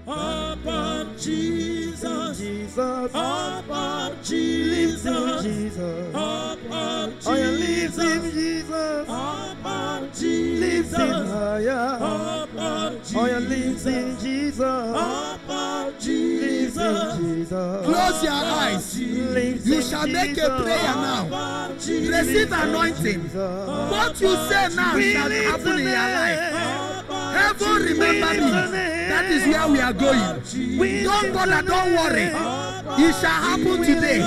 Speaker 2: Upon Jesus.
Speaker 4: Jesus.
Speaker 2: Upon Jesus.
Speaker 4: Jesus.
Speaker 2: Upon
Speaker 4: Oh, you lives in
Speaker 2: Jesus.
Speaker 4: Jesus.
Speaker 2: Upon
Speaker 4: Lives
Speaker 2: Jesus.
Speaker 4: in higher.
Speaker 2: Upon Jesus.
Speaker 4: Oh, you lives in Jesus.
Speaker 2: Upon
Speaker 4: Lives
Speaker 2: Jesus.
Speaker 4: in Jesus.
Speaker 1: Close your eyes.
Speaker 4: Lives
Speaker 1: You
Speaker 4: in
Speaker 1: shall make a
Speaker 4: Jesus.
Speaker 1: prayer now.
Speaker 2: Upon Jesus.
Speaker 1: Receive anointing. What you say now shall happen in your life. Heaven, remember me. That is where we are going. Don't bother, don't worry. It shall happen today.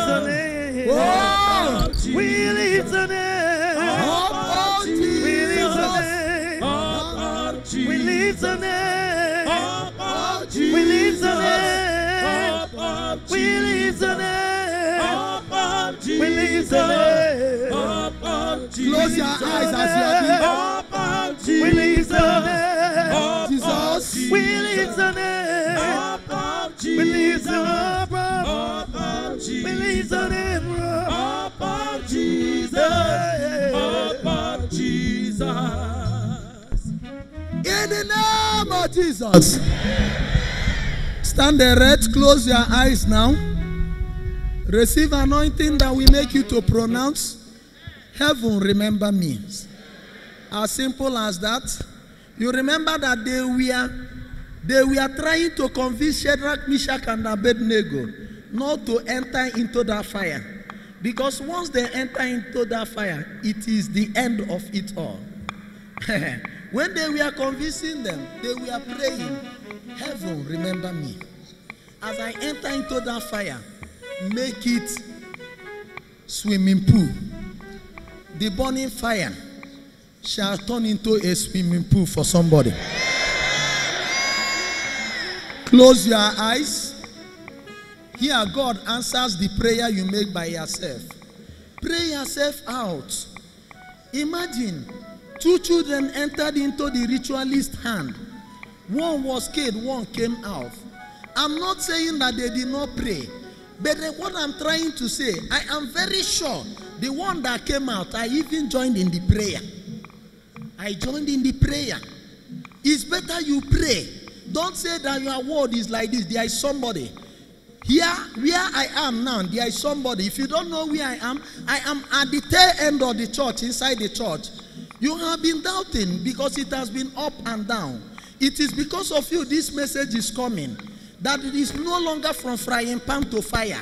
Speaker 1: Oh,
Speaker 4: We live the name.
Speaker 1: oh,
Speaker 4: We live the
Speaker 1: Jesus.
Speaker 4: name.
Speaker 2: Upon Jesus.
Speaker 4: We live the name.
Speaker 2: Upon
Speaker 4: We live the
Speaker 2: Jesus.
Speaker 4: name.
Speaker 2: Upon
Speaker 4: We live the name.
Speaker 2: Upon
Speaker 4: We live the
Speaker 2: Jesus.
Speaker 4: name.
Speaker 2: Upon
Speaker 1: Close your eyes as you are doing.
Speaker 2: Upon
Speaker 4: We live
Speaker 2: Jesus.
Speaker 4: the name.
Speaker 1: Jesus.
Speaker 4: We live the name.
Speaker 2: Upon
Speaker 4: We live
Speaker 2: Jesus.
Speaker 4: the name.
Speaker 2: Upon
Speaker 4: We live the name.
Speaker 2: Upon Jesus. Upon Jesus.
Speaker 1: In the name of Jesus. Stand erect, close your eyes now. Receive anointing that will make you to pronounce, heaven remember me. As simple as that. You remember that they were trying to convince Shadrach, Meshach, and Abednego not to enter into that fire. Because once they enter into that fire, it is the end of it all. When they were convincing them, they were praying, heaven remember me. As I enter into that fire, make it swimming pool. The burning fire shall turn into a swimming pool for somebody. Close your eyes. Here God answers the prayer you make by yourself. Pray yourself out. Imagine 2 children entered into the ritualist hand. One was killed, one came out. I'm not saying that they did not pray. But what I'm trying to say, I am very sure the one that came out, I even joined in the prayer. I joined in the prayer. It's better you pray. Don't say that your word is like this. There is somebody. Here, where I am now, there is somebody. If you don't know where I am at the tail end of the church, inside the church. You have been doubting because it has been up and down. It is because of you this message is coming. That it is no longer from frying pan to fire.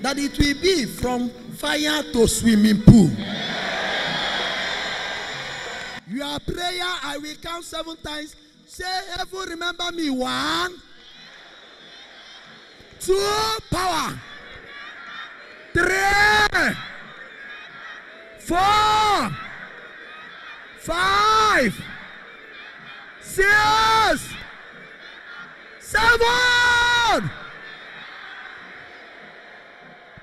Speaker 1: That it will be from fire to swimming pool. Your prayer, I will count 7 times. Say, heaven remember me. 1, 2, power. 3, 4, 5, 6, 7.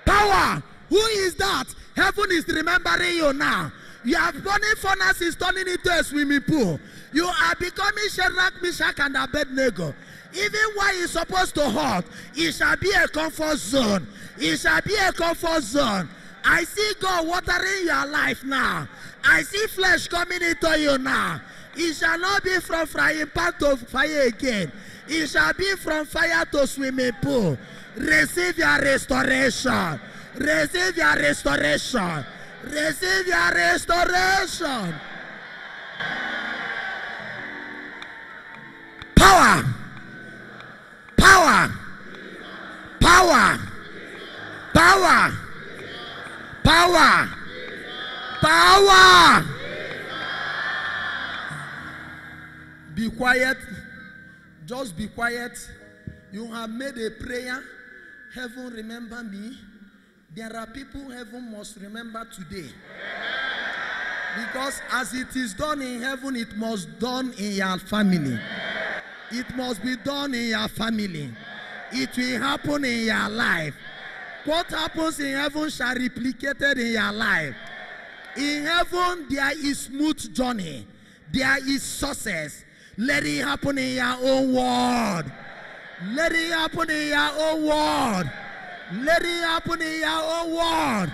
Speaker 1: Power. Who is that? Heaven is remembering you now. Your burning furnace is turning into a swimming pool. You are becoming Shadrach, Meshach, and Abednego. Even while it's supposed to hurt, it shall be a comfort zone. It shall be a comfort zone. I see God watering your life now. I see flesh coming into you now. It shall not be from frying pan to fire again. It shall be from fire to swimming pool. Receive your restoration. Receive your restoration. Receive your restoration. Power. Power. Power. Power. Power. Power. Be quiet. Just be quiet. You have made a prayer. Heaven remember me. There are people heaven must remember today. Because as it is done in heaven, it must be done in your family. It must be done in your family. It will happen in your life. What happens in heaven shall be replicated in your life. In heaven, there is smooth journey. There is success. Let it happen in your own world. Let it happen in your own world. Let it happen in your own world.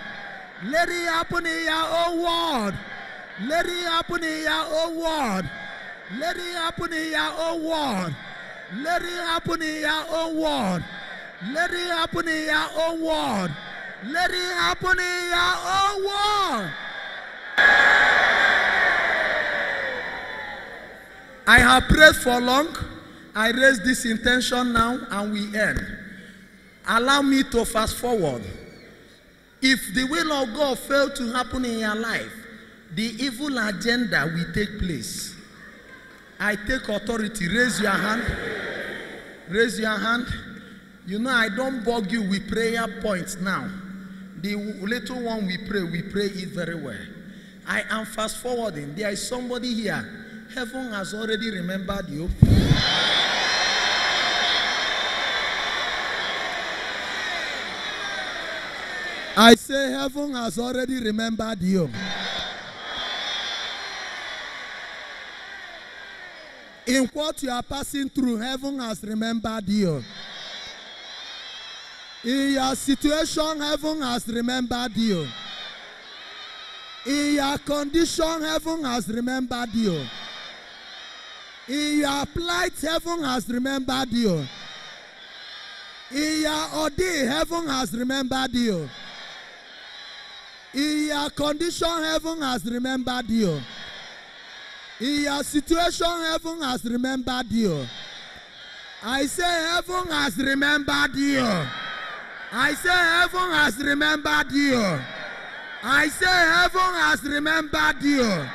Speaker 1: Let it happen in your own world. Let it happen in your own world. Let it happen in your own world. Let it happen in your own world. Let it happen in your own world. Let it happen in your own world. I have prayed for long. I raise this intention now and we end. Allow me to fast forward. If the will of God fail to happen in your life, the evil agenda will take place. I take authority. Raise your hand. Raise your hand. You know, I don't bug you with prayer points now. The little one we pray it very well. I am fast forwarding. There is somebody here. Heaven has already remembered you. I say heaven has already remembered you. In what you are passing through, heaven has remembered you. In your situation, heaven has remembered you. In your condition, heaven has remembered you. In your plight, heaven has remembered you. In your ordeal, heaven has remembered you. In your condition, heaven has remembered you. In your situation, heaven has remembered you. I say heaven has remembered you. I say heaven has remembered you. I say heaven has remembered you.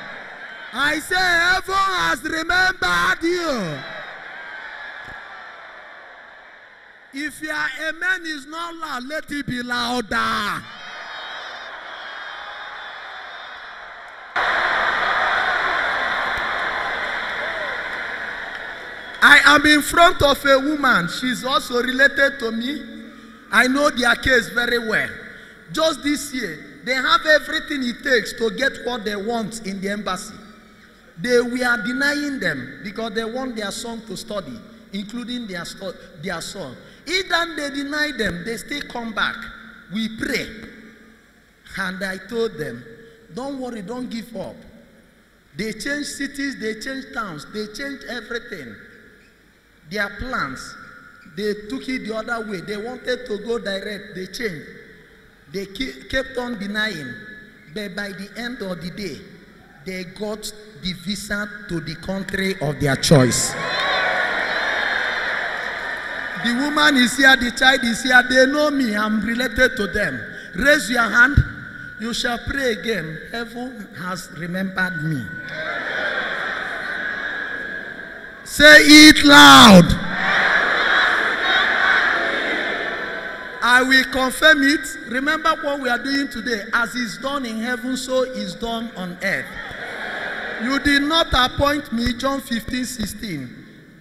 Speaker 1: I say heaven has remembered you. If your amen is not loud, let it be louder. I am in front of a woman. She's also related to me. I know their case very well. Just this year, they have everything it takes to get what they want in the embassy. We are denying them because they want their son to study, including their son. Either they deny them, they still come back. We pray. And I told them, don't worry, don't give up. They changed cities, they changed towns, they changed everything. Their plans, they took it the other way. They wanted to go direct, they changed. They kept on denying. But by the end of the day, they got the visa to the country of their choice. The woman is here, the child is here. They know me, I'm related to them. Raise your hand. You shall pray again. Heaven has remembered me. Say it loud. I will confirm it. Remember what we are doing today. As is done in heaven, so is done on earth. You did not appoint me, John 15:16.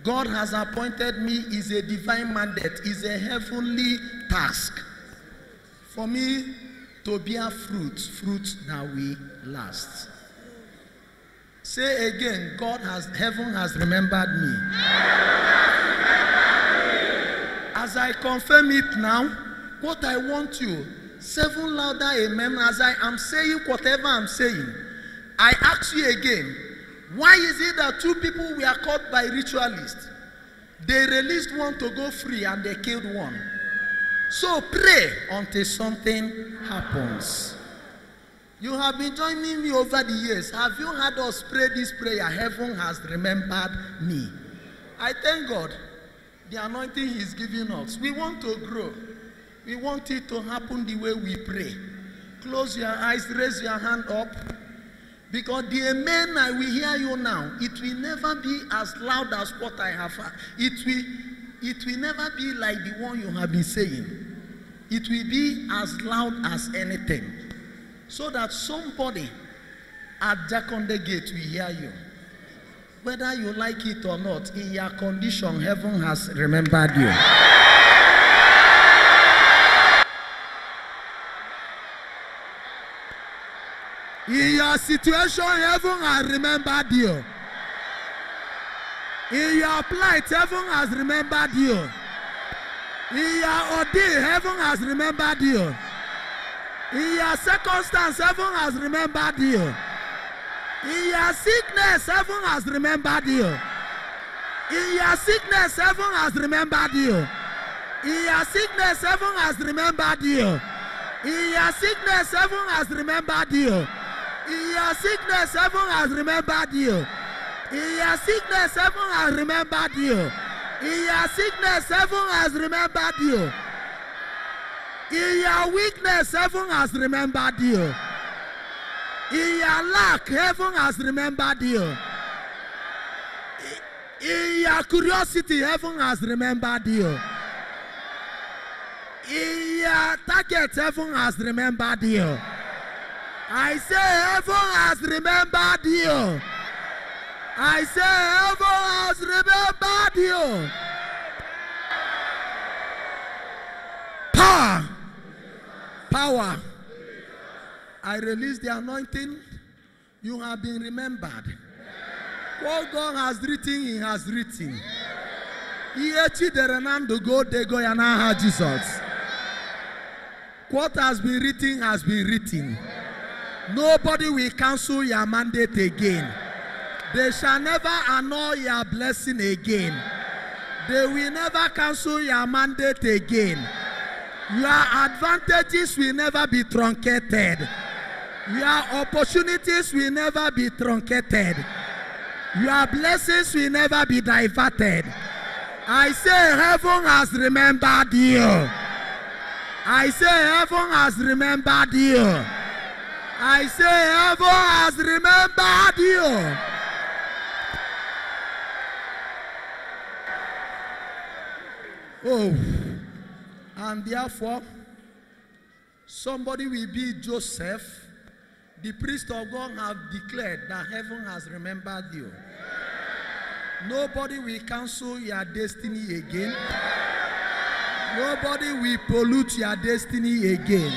Speaker 1: God has appointed me. Is a divine mandate. Is a heavenly task. For me to bear fruit that will last. Say again, heaven has remembered me. As I confirm it now, what I want you, 7 louder amen, as I am saying whatever I'm saying. I ask you again, why is it that 2 people were caught by ritualists? They released one to go free and they killed one. So pray until something happens. You have been joining me over the years. Have you heard us pray this prayer? Heaven has remembered me. I thank God. The anointing He's giving us. We want to grow. We want it to happen the way we pray. Close your eyes, raise your hand up. Because the amen I will hear you now, it will never be as loud as what I have heard. It will never be like the one you have been saying. It will be as loud as anything. So that somebody at Jakonde Gate will hear you. Whether you like it or not, in your condition, heaven has remembered you. In your situation, heaven has remembered you. In your plight, heaven has remembered you. In your ordeal, heaven has remembered you. In your circumstance, heaven has remembered you. In your sickness, heaven has remembered you. In your sickness, heaven has remembered you. In your sickness, heaven has remembered you. In your sickness, heaven has remembered you. In your sickness, heaven has remembered you. In your sickness, heaven has remembered you. In your sickness, heaven has remembered you. In your weakness, heaven has remembered you. In your lack, heaven has remembered you. In your curiosity, heaven has remembered you. In your target, heaven has remembered you. I say heaven has remembered you. I say heaven has remembered you. Power. Power. I release the anointing. You have been remembered. What God has written, He has written. Jesus. What has been written has been written. Nobody will cancel your mandate again. They shall never annul your blessing again. They will never cancel your mandate again. Your advantages will never be truncated. Your opportunities will never be truncated. Your blessings will never be diverted. I say heaven has remembered you. I say heaven has remembered you. I say heaven has remembered you. Oh, and therefore, somebody will be Joseph. The priest of God have declared that heaven has remembered you. Nobody will cancel your destiny again. Nobody will pollute your destiny again.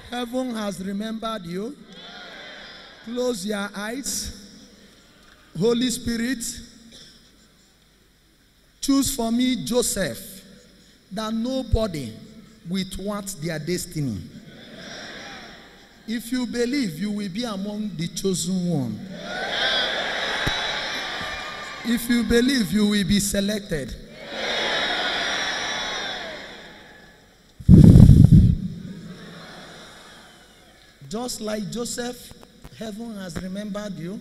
Speaker 1: Heaven has remembered you. Close your eyes. Holy Spirit, choose for me Joseph, that nobody will thwart their destiny. If you believe, you will be among the chosen one. If you believe, you will be selected. Just like Joseph, heaven has remembered you.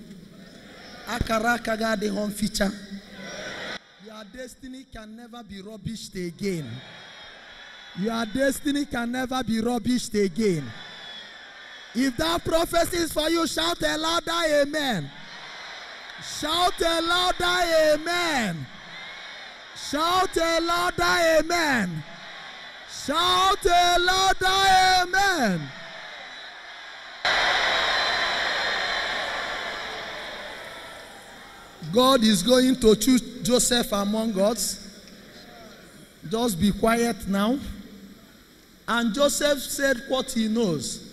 Speaker 1: Akarakaga the home feature. Your destiny can never be rubbished again. Your destiny can never be rubbished again. If that prophecy is for you, shout a louder amen. Shout a louder amen. Shout a louder amen. Shout a louder amen. God is going to choose Joseph among us. Just be quiet now. And Joseph said what he knows.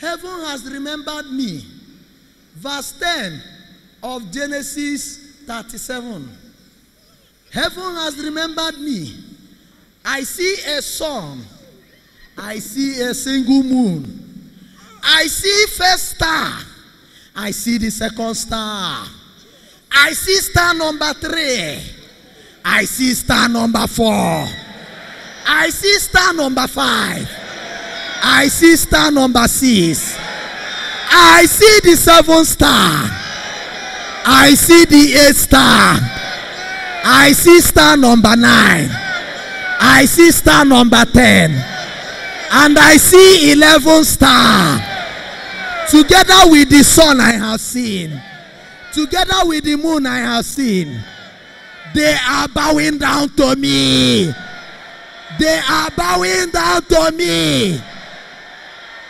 Speaker 1: Heaven has remembered me. Verse 10 of Genesis 37. Heaven has remembered me. I see a sun. I see a single moon. I see first star. I see the second star. I see star number 3. I see star number 4. I see star number 5. I see star number 6. I see the 7th star. I see the 8th star. I see star number 9. I see star number 10. And I see 11th star. Together with the sun I have seen. Together with the moon I have seen. They are bowing down to me. They are bowing down to me.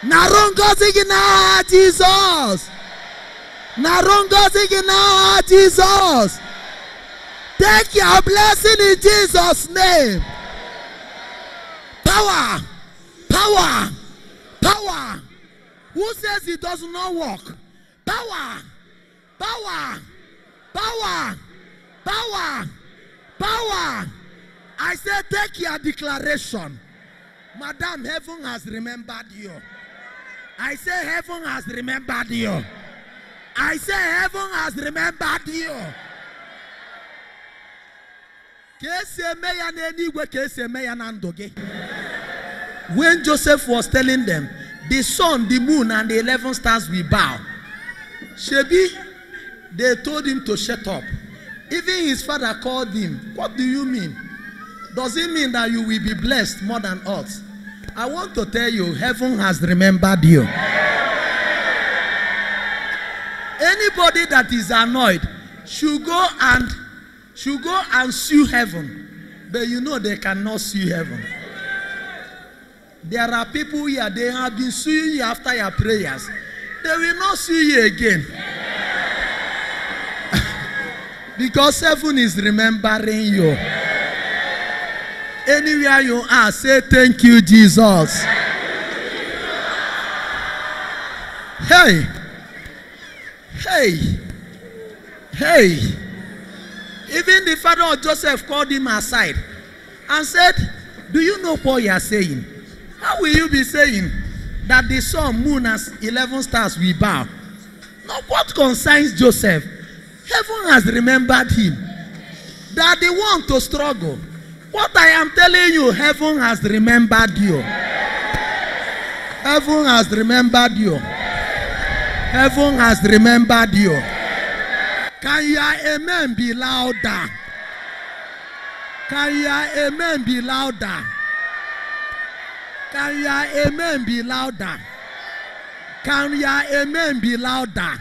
Speaker 1: Narongo zigina Jesus. Narongo zigina Jesus. Take your blessing in Jesus' name. Power. Power. Power. Who says it does not work? Power. Power. Power. Power. Power. I said, take your declaration. Madam, heaven has remembered you. I say, heaven has remembered you. I say, heaven has remembered you. When Joseph was telling them, the sun, the moon, and the 11 stars will bow, Shebi, they told him to shut up. Even his father called him. What do you mean? Does it mean that you will be blessed more than us? I want to tell you, heaven has remembered you. Anybody that is annoyed should go and sue heaven. But you know they cannot sue heaven. There are people here, they have been suing you after your prayers. They will not sue you again. Because heaven is remembering you. Anywhere you are, say thank you, Jesus. Hey. Even the father of Joseph called him aside and said, do you know what you are saying? How will you be saying that the sun, moon, and 11 stars will bow? Now what concerns Joseph? Heaven has remembered him. That they want to struggle. What I am telling you, heaven has remembered you. Heaven has remembered you. Heaven has remembered you. Can your amen be louder? Can your amen be louder? Can your amen be louder? Can your amen be louder?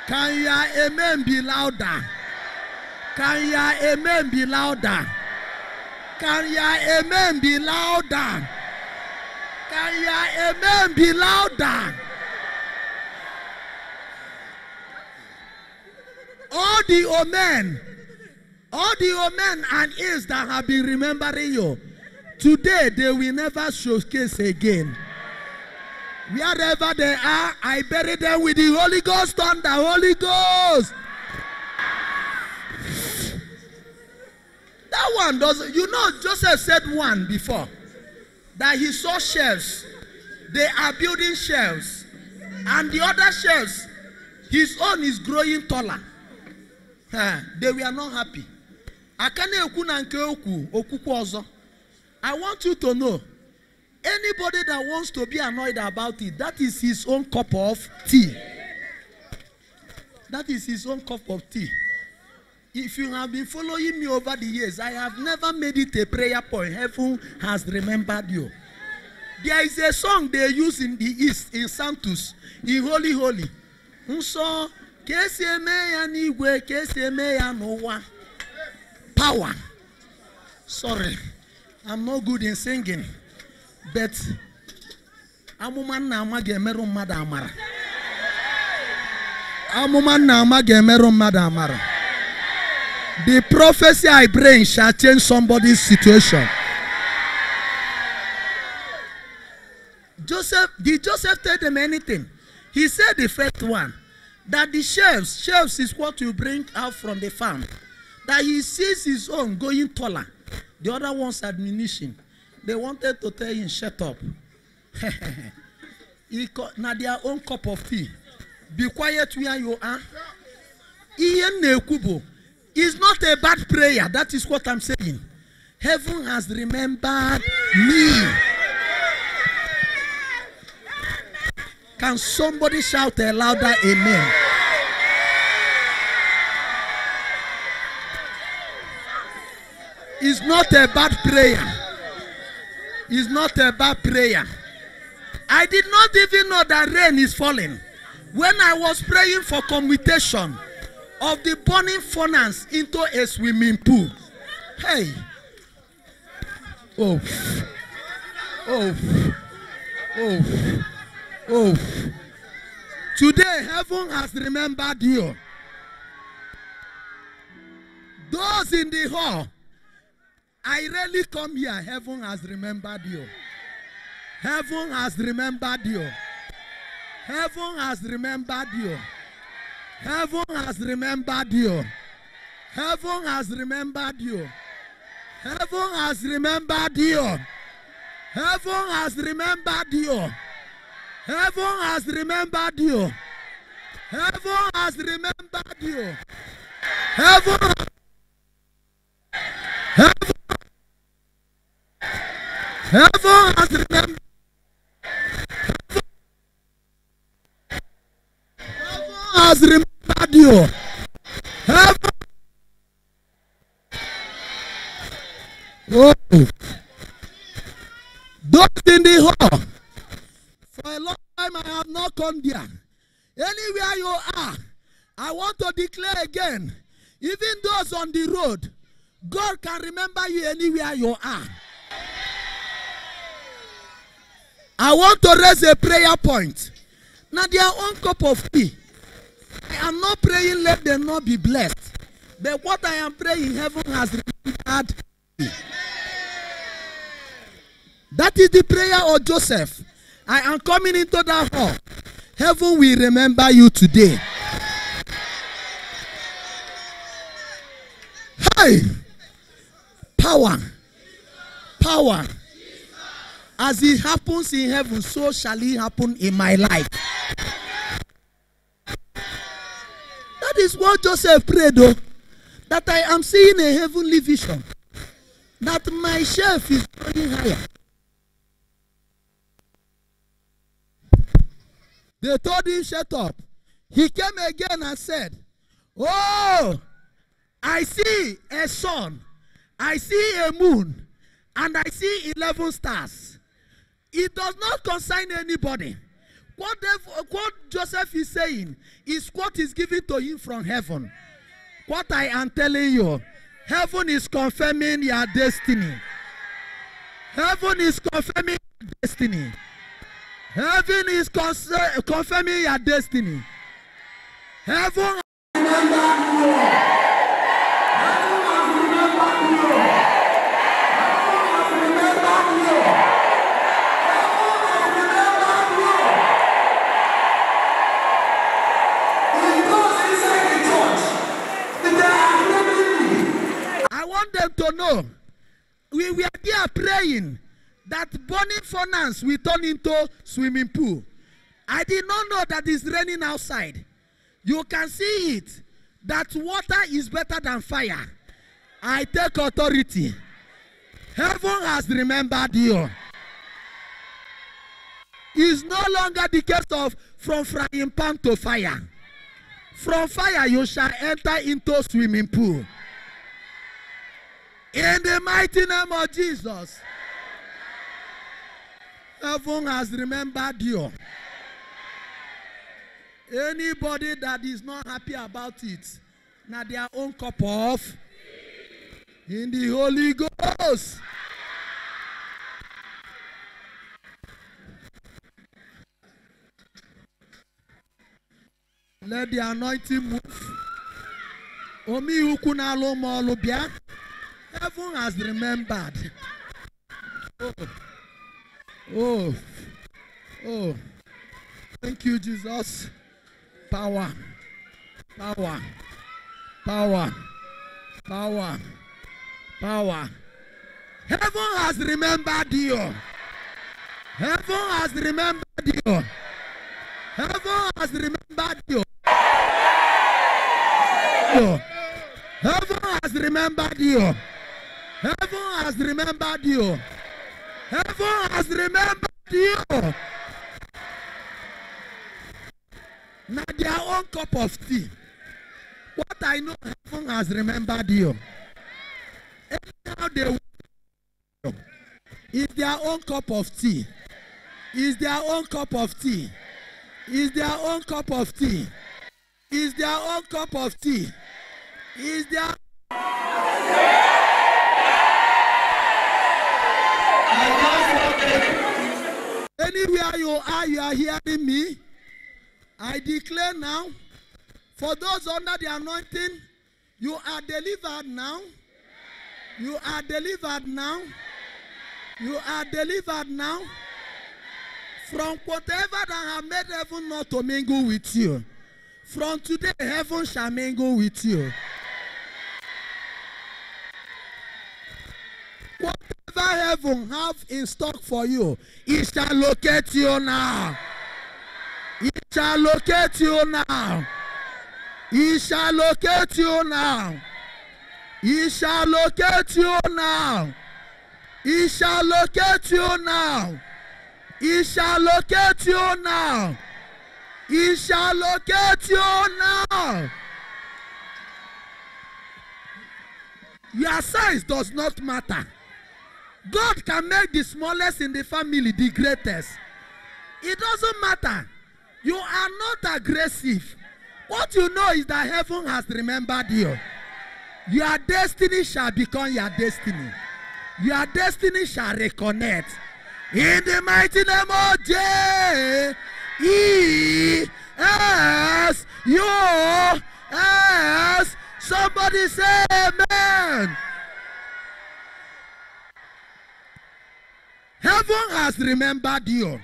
Speaker 1: Can your amen be louder? Can your amen be louder? Can your amen be louder? Can your amen be louder? All the omen and is that have been remembering you, today they will never showcase again. Wherever they are, I bury them with the Holy Ghost thunder, Holy Ghost. That one doesn't, you know, Joseph said one before, that he saw shelves. They are building shelves. And the other shelves, his own is growing taller. They were not happy. I want you to know, anybody that wants to be annoyed about it, that is his own cup of tea. That is his own cup of tea. If you have been following me over the years, I have never made it a prayer point. Heaven has remembered you. There is a song they use in the East, in Santos, in Holy Holy. Power. Sorry, I'm not good in singing, but amuman na magemeru madamara. Amuman na magemeru madamara. The prophecy I bring shall change somebody's situation. Did Joseph tell them anything? He said the first one, that the shelves is what you bring out from the farm. That he sees his own going taller. The other one's admonition. They wanted to tell him, shut up. Now their own cup of tea. Be quiet where you are. It's not a bad prayer. That is what I'm saying. Heaven has remembered me. Can somebody shout a louder amen? It's not a bad prayer. It's not a bad prayer. I did not even know that rain is falling. When I was praying for commutation of the burning furnace into a swimming pool. Hey. Oh. Today, heaven has remembered you. Those in the hall, I rarely come here. Heaven has remembered you. Heaven has remembered you. Heaven has remembered you. Heaven has remembered you. Heaven has remembered you. Heaven has remembered you. Heaven has remembered you. Heaven has remembered you. Heaven has remembered you. Heaven has remembered. Heaven has remembered you. Heaven. Oh. Those in the hall. For a long time I have not come there. Anywhere you are, I want to declare again, even those on the road, God can remember you anywhere you are. I want to raise a prayer point. Now their own cup of tea. I am not praying let them not be blessed. But what I am praying, heaven has remembered me. That is the prayer of Joseph. I am coming into that hall. Heaven will remember you today. Hey! Power. Power. As it happens in heaven, so shall it happen in my life. That is what Joseph prayed, though. That I am seeing a heavenly vision. That my shelf is going higher. They told him, shut up. He came again and said, oh, I see a sun, I see a moon, and I see 11 stars. It does not concern anybody. What Joseph is saying is what is given to him from heaven. What I am telling you, heaven is confirming your destiny. Heaven is confirming your destiny. Heaven is confirming your destiny. Heaven I want them to know we were there praying that burning furnace will turn into swimming pool. I did not know that it's raining outside. You can see it. That water is better than fire. I take authority. Heaven has remembered you. It's no longer the case of from frying pan to fire. From fire you shall enter into swimming pool. In the mighty name of Jesus. Heaven has remembered you. Anybody that is not happy about it, now their own cup of in the Holy Ghost. Let the anointing move. Omi ukunalo molubia. Heaven has remembered. Oh. Oh. Thank you, Jesus. Power. Power. Power. Power. Power. Heaven has remembered you. Heaven has remembered you. Heaven has remembered you. Heaven has remembered you. Heaven has remembered you. Heaven has remembered you. Now their own cup of tea. What I know, heaven has remembered you. Anyhow they will. It's their own cup of tea. It's their own cup of tea. It's their own cup of tea. It's their own cup of tea. It's their anywhere you are hearing me. I declare now, for those under the anointing, you are delivered now. You are delivered now. You are delivered now. From whatever that have made heaven not to mingle with you. From today, heaven shall mingle with you. Whatever heaven have in stock for you, it shall locate you now. It shall locate you now. It shall locate you now. It shall locate you now. It shall locate you now. It shall locate you now. It shall locate you now. Your size does not matter. God can make the smallest in the family the greatest. It doesn't matter. You are not aggressive. What you know is that heaven has remembered you. Your destiny shall become your destiny. Your destiny shall reconnect. In the mighty name of J-E-S-U-S. Somebody say amen. Heaven has remembered you.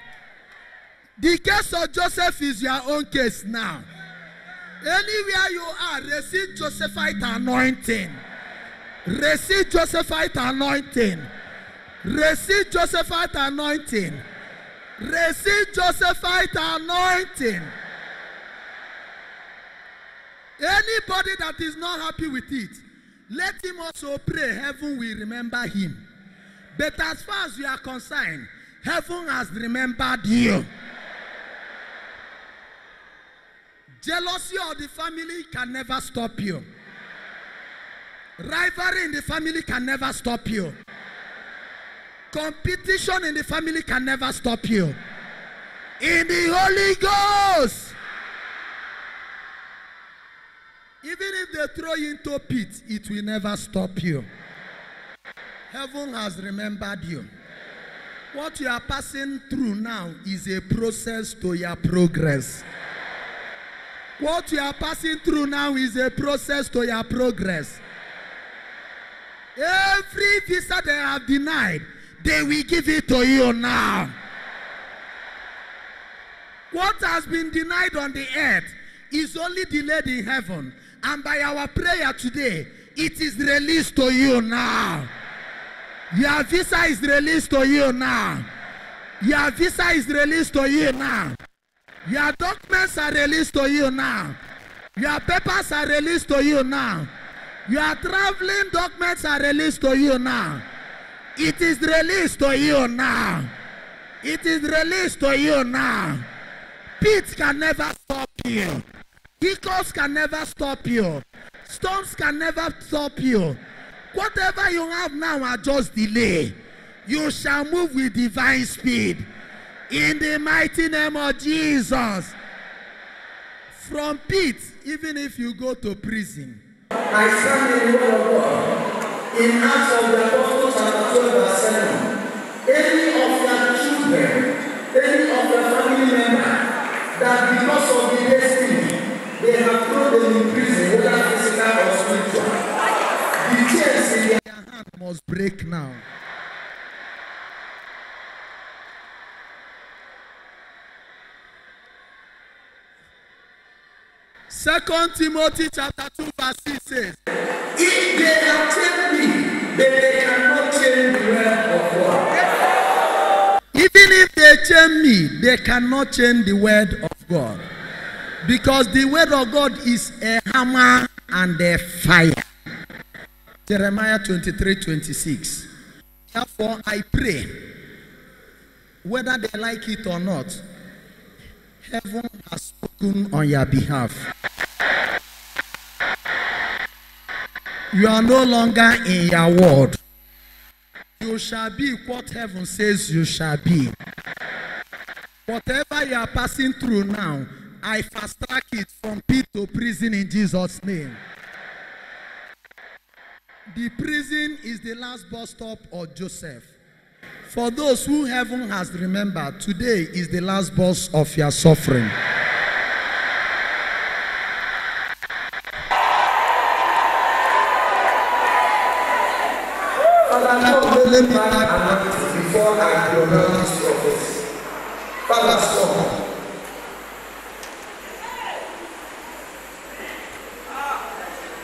Speaker 1: The case of Joseph is your own case now. Anywhere you are, receive Josephite anointing. Receive Josephite anointing. Receive Josephite anointing. Receive Josephite anointing. Anybody that is not happy with it, let him also pray. Heaven will remember him. But as far as you are concerned, heaven has remembered you. Jealousy of the family can never stop you. Rivalry in the family can never stop you. Competition in the family can never stop you. In the Holy Ghost. Even if they throw you into a pit, it will never stop you. Heaven has remembered you. What you are passing through now is a process to your progress. What you are passing through now is a process to your progress. Every visa they have denied, they will give it to you now. What has been denied on the earth is only delayed in heaven. And by our prayer today, it is released to you now. Your visa is released to you now. Your visa is released to you now. Your documents are released to you now. Your papers are released to you now. Your traveling documents are released to you now. It is released to you now. It is released to you now. Pits can never stop you. Hiccups can never stop you. Storms can never stop you. Whatever you have now are just delay. You shall move with divine speed. In the mighty name of Jesus. From pit, even if you go to prison.
Speaker 5: I stand in the word of God. In Acts of the Apostles chapter 12 verse 7. Any of your children, any of your family members, that because of the destiny, they have thrown them in prison, whether physical or spiritual. The chains in their hand
Speaker 1: must break now. Second Timothy chapter 2 verse 6 says,
Speaker 5: if they have changed me, then they cannot change the word of God.
Speaker 1: Even if they change me, they cannot change the word of God. Because the word of God is a hammer and a fire. Jeremiah 23:26. Therefore I pray, whether they like it or not, heaven has spoken on your behalf. You are no longer in your world. You shall be what heaven says you shall be. Whatever you are passing through now, I fast track it from pit to prison in Jesus' name. The prison is the last bus stop of Joseph. For those who heaven has remembered, today is the last bus of your suffering.
Speaker 5: Let me before I pronounce this prophecy. Father, stop.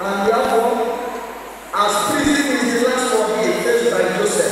Speaker 5: And therefore, as prison is the last one faced by Joseph,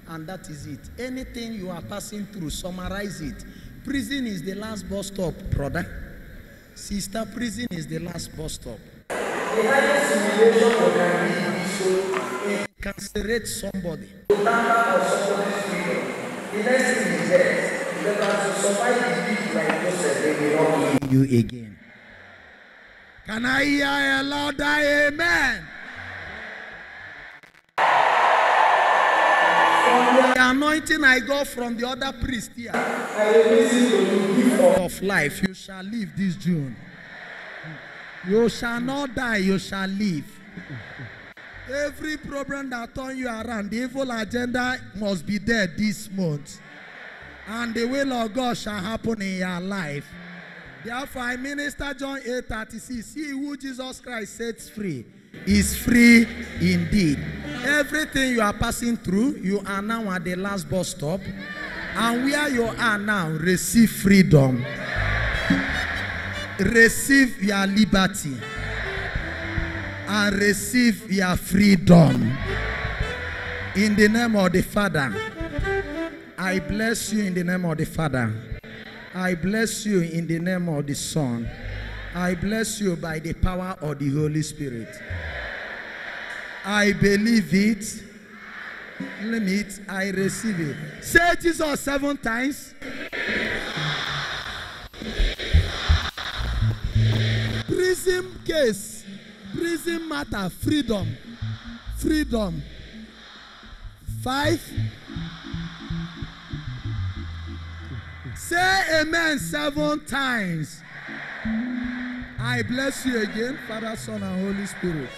Speaker 1: And that is it. Anything you are passing through, summarize it. Prison is the last bus stop, brother. Sister, prison is the last bus stop.
Speaker 5: The highest humiliation you can be is to
Speaker 1: Incarcerate somebody.
Speaker 5: tamper or somebody's freedom. The next thing is death. But as you survive the beat like Joseph, they will not kill
Speaker 1: You again. Can I hear a louder amen? The anointing I got from the other priest here of life, you shall live this June. You shall not die, you shall live. Every problem that turn you around, the evil agenda must be there this month. And the will of God shall happen in your life. Therefore, I minister John 8:36. He who Jesus Christ sets free is free indeed. Everything you are passing through, you are now at the last bus stop. And where you are now, receive freedom. Receive your liberty. And receive your freedom. In the name of the Father, I bless you in the name of the Father. I bless you in the name of the Son. I bless you by the power of the Holy Spirit. I believe it. Limit, I receive it. Say Jesus 7 times. Prison case, prison matter, freedom, freedom. 5. Say amen 7 times. I bless you again, Father, Son, and Holy Spirit.